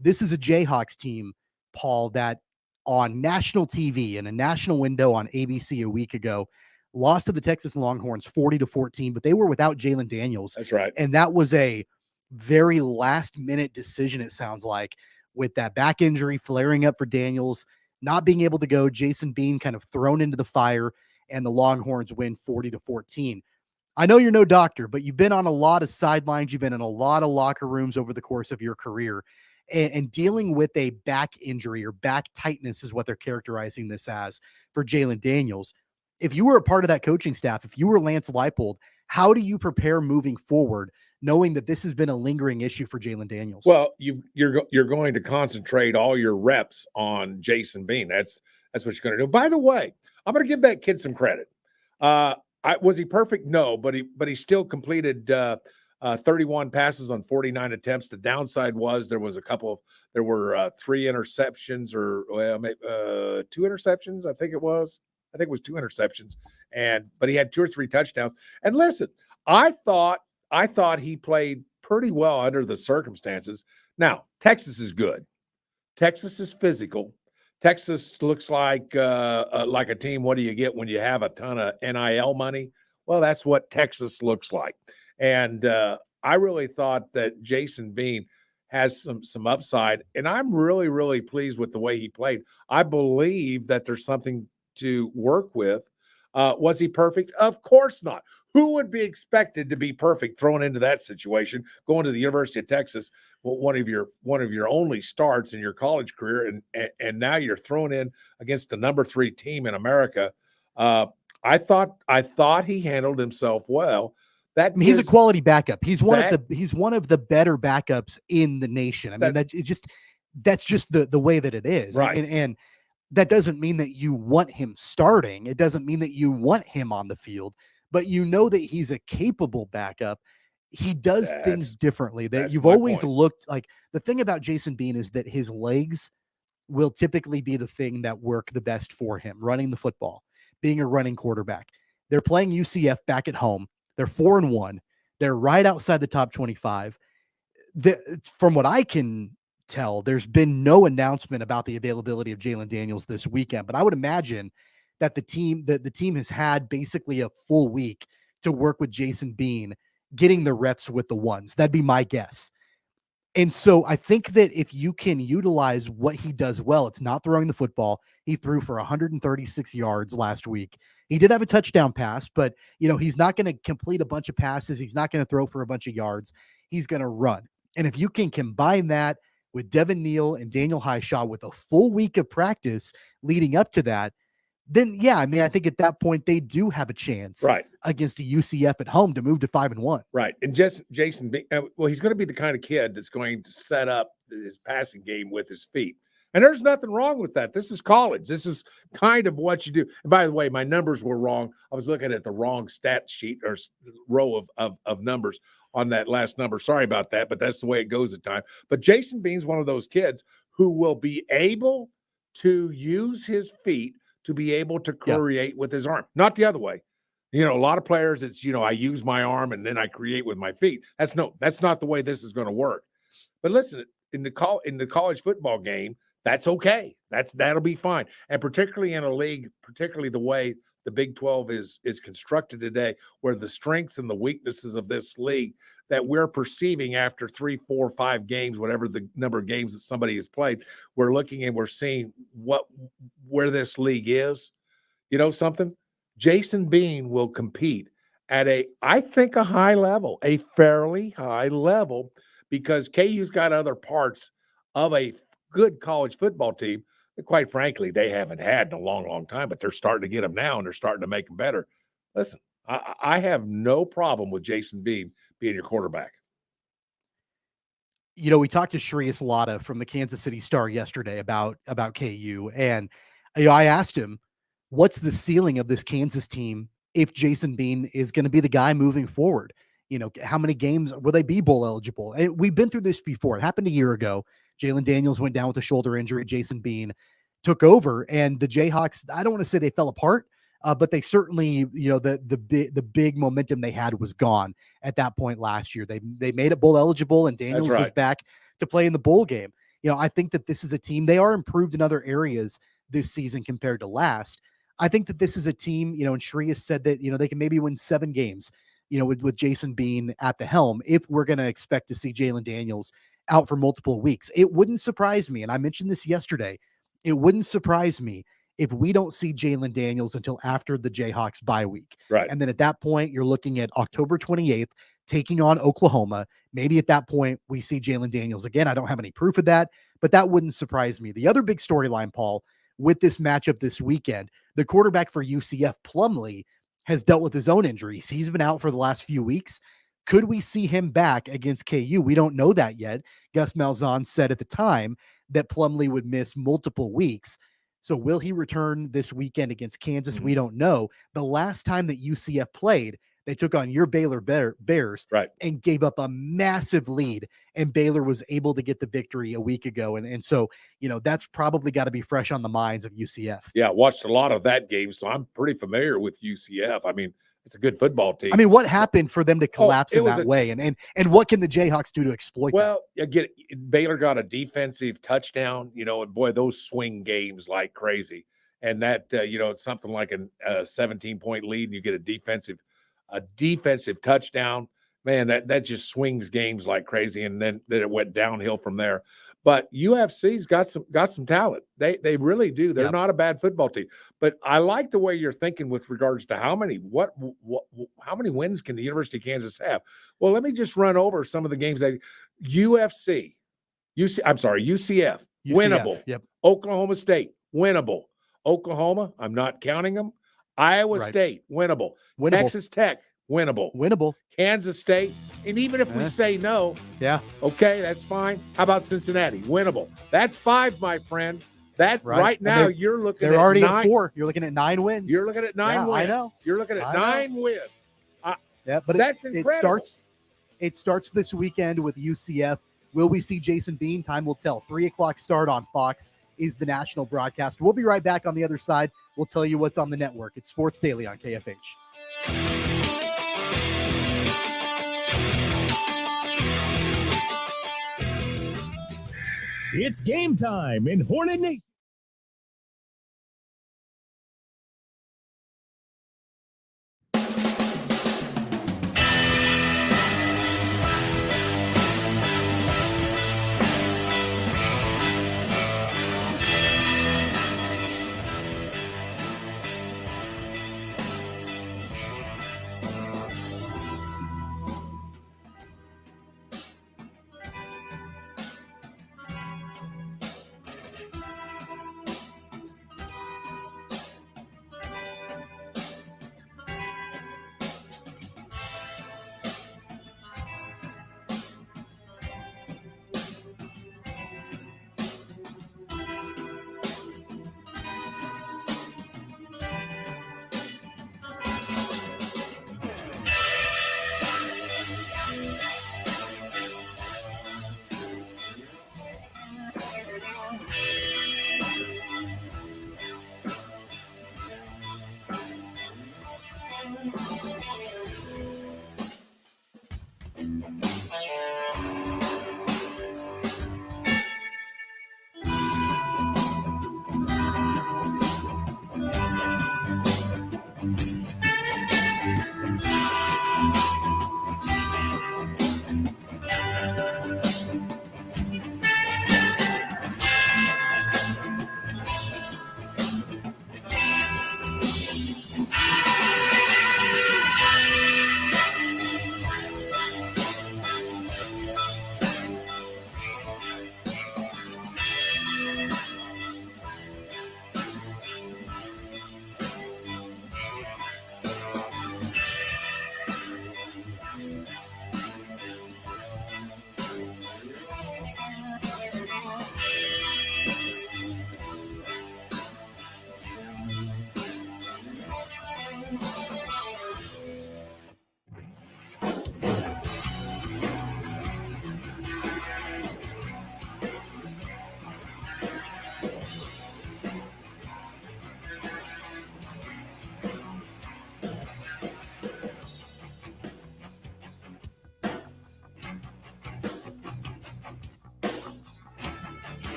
This is a Jayhawks team, Paul, that on national TV in a national window on ABC a week ago lost to the Texas Longhorns 40-14, but they were without Jalen Daniels. That's right. And that was a very last-minute decision, it sounds like, with that back injury flaring up for Daniels, not being able to go, Jason Bean kind of thrown into the fire, and the Longhorns win 40-14. I know you're no doctor, but you've been on a lot of sidelines. You've been in a lot of locker rooms over the course of your career. And dealing with a back injury or back tightness is what they're characterizing this as for Jalen Daniels. If you were a part of that coaching staff, if you were Lance Leipold, how do you prepare moving forward, knowing that this has been a lingering issue for Jalen Daniels? Well, you're going to concentrate all your reps on Jason Bean. That's what you're going to do. By the way, I'm going to give that kid some credit. Was he perfect? No, but he still completed 31 passes on 49 attempts. The downside was there were 3 interceptions, or maybe 2 interceptions. I think it was 2 interceptions, but he had 2 or 3 touchdowns. And listen, I thought he played pretty well under the circumstances. Now, Texas is good. Texas is physical. Texas looks like a team. What do you get when you have a ton of NIL money? Well, that's what Texas looks like. And I really thought that Jason Bean has some upside, and I'm really, really pleased with the way he played. I believe that there's something to work with. Was he perfect? Of course not. Who would be expected to be perfect thrown into that situation, going to the University of Texas, one of your only starts in your college career, and now you're thrown in against the number 3 team in America? I thought he handled himself well. He's a quality backup. He's one of the better backups in the nation. I mean, that's just the way that it is. Right. And that doesn't mean that you want him starting. It doesn't mean that you want him on the field, but you know that he's a capable backup. He does things differently. That you've always looked like. The thing about Jason Bean is that his legs will typically be the thing that work the best for him, running the football, being a running quarterback. They're playing UCF back at home. They're 4-1. They're right outside the top 25. From what I can tell, there's been no announcement about the availability of Jalen Daniels this weekend, but I would imagine that the team has had basically a full week to work with Jason Bean, getting the reps with the ones. That'd be my guess. And so I think that if you can utilize what he does well, it's not throwing the football. He threw for 136 yards last week. He did have a touchdown pass, but he's not going to complete a bunch of passes. He's not going to throw for a bunch of yards. He's going to run. And if you can combine that with Devin Neal and Daniel Highshaw with a full week of practice leading up to that, then yeah, I mean, I think at that point they do have a chance against a UCF at home to move to 5-1. Right. And Jason, he's going to be the kind of kid that's going to set up his passing game with his feet. And there's nothing wrong with that. This is college. This is kind of what you do. And by the way, my numbers were wrong. I was looking at the wrong stat sheet or row of numbers on that last number. Sorry about that, but that's the way it goes at times. But Jason Bean's one of those kids who will be able to use his feet to be able to create with his arm, not the other way. A lot of players, it's, I use my arm and then I create with my feet. That's not the way this is going to work. But listen, in the college football game, that's okay. That'll be fine. And particularly in a league, particularly the way the Big 12 is constructed today, where the strengths and the weaknesses of this league that we're perceiving after 3, 4, 5 games, whatever the number of games that somebody has played, we're looking and we're seeing where this league is. Something? Jason Bean will compete at I think a high level, a fairly high level, because KU's got other parts of a good college football team that, quite frankly, they haven't had in a long, long time, but they're starting to get them now and they're starting to make them better. Listen, I have no problem with Jason Bean being your quarterback. We talked to Shreya Salata from the Kansas City Star yesterday about KU. And, I asked him, what's the ceiling of this Kansas team if Jason Bean is going to be the guy moving forward. How many games will they be bowl eligible? And we've been through this before. It happened a year ago. Jalen Daniels went down with a shoulder injury. Jason Bean took over, and the Jayhawks, I don't want to say they fell apart, but they certainly, the big momentum they had was gone at that point last year. They made it bowl eligible, and Daniels was back to play in the bowl game. I think that this is a team, they are improved in other areas this season compared to last. I think that this is a team, and Shree has said that, they can maybe win 7 games, with Jason Bean at the helm, if we're going to expect to see Jalen Daniels out for multiple weeks. It wouldn't surprise me, and I mentioned this yesterday, it wouldn't surprise me if we don't see Jalen Daniels until after the Jayhawks bye week. Right. And then at that point, you're looking at October 28th, taking on Oklahoma. Maybe at that point, we see Jalen Daniels again. I don't have any proof of that, but that wouldn't surprise me. The other big storyline, Paul, with this matchup this weekend, the quarterback for UCF, Plumlee, has dealt with his own injuries. He's been out for the last few weeks. Could we see him back against KU? We don't know that yet. Gus Malzahn said at the time that Plumlee would miss multiple weeks. So will he return this weekend against Kansas? We don't know. The last time that UCF played, they took on your Baylor Bears and gave up a massive lead, and Baylor was able to get the victory a week ago. And so, that's probably got to be fresh on the minds of UCF. Yeah, I watched a lot of that game, so I'm pretty familiar with UCF. I mean, it's a good football team. I mean, what happened for them to collapse in that way? And what can the Jayhawks do to exploit that? Well, again, Baylor got a defensive touchdown, and boy, those swing games like crazy. And that, it's something like a 17-point lead, and you get a defensive touchdown. Man, that just swings games like crazy, and then it went downhill from there. But UFC's got some talent. They really do. They're not a bad football team. But I like the way you're thinking with regards to how many wins can the University of Kansas have? Well, let me just run over some of the games that UCF, winnable. Yep. Oklahoma State, winnable. Oklahoma, I'm not counting them. Iowa State, winnable. Texas Tech, winnable. Kansas State, and even if we say no, okay, that's fine. How about Cincinnati? Winnable. That's 5, my friend. That right now you're looking at 9. They're already at 4. You're looking at 9 wins. You're looking at 9 wins. I know. You're looking at 9 wins. But that's incredible. It starts this weekend with UCF. Will we see Jason Bean? Time will tell. 3:00 start on Fox is the national broadcast. We'll be right back on the other side. We'll tell you what's on the network. It's Sports Daily on KFH. It's game time in Hornet Nation.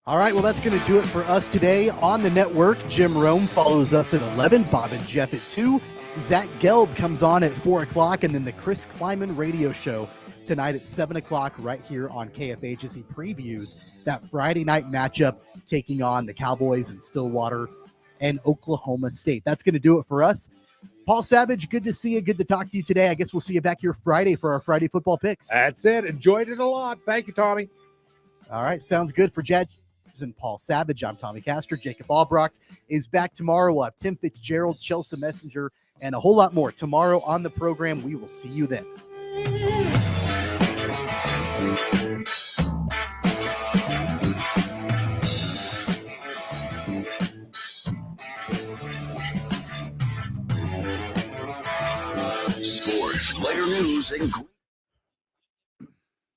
All right, well, that's going to do it for us today on the network. Jim Rome follows us at 11, Bob and Jeff at 2. Zach Gelb comes on at 4 o'clock, and then the Chris Kleiman radio show tonight at 7 o'clock right here on KFH as he previews that Friday night matchup taking on the Cowboys in Stillwater and Oklahoma State. That's going to do it for us. Paul Savage, good to see you. Good to talk to you today. I guess we'll see you back here Friday for our Friday football picks. That's it. Enjoyed it a lot. Thank you, Tommy. All right, sounds good. For Jed and Paul Savage, I'm Tommy Castor. Jacob Albracht is back tomorrow. We'll have Tim Fitzgerald, Chelsea Messenger, and a whole lot more tomorrow on the program. We will see you then. Sports, later news, and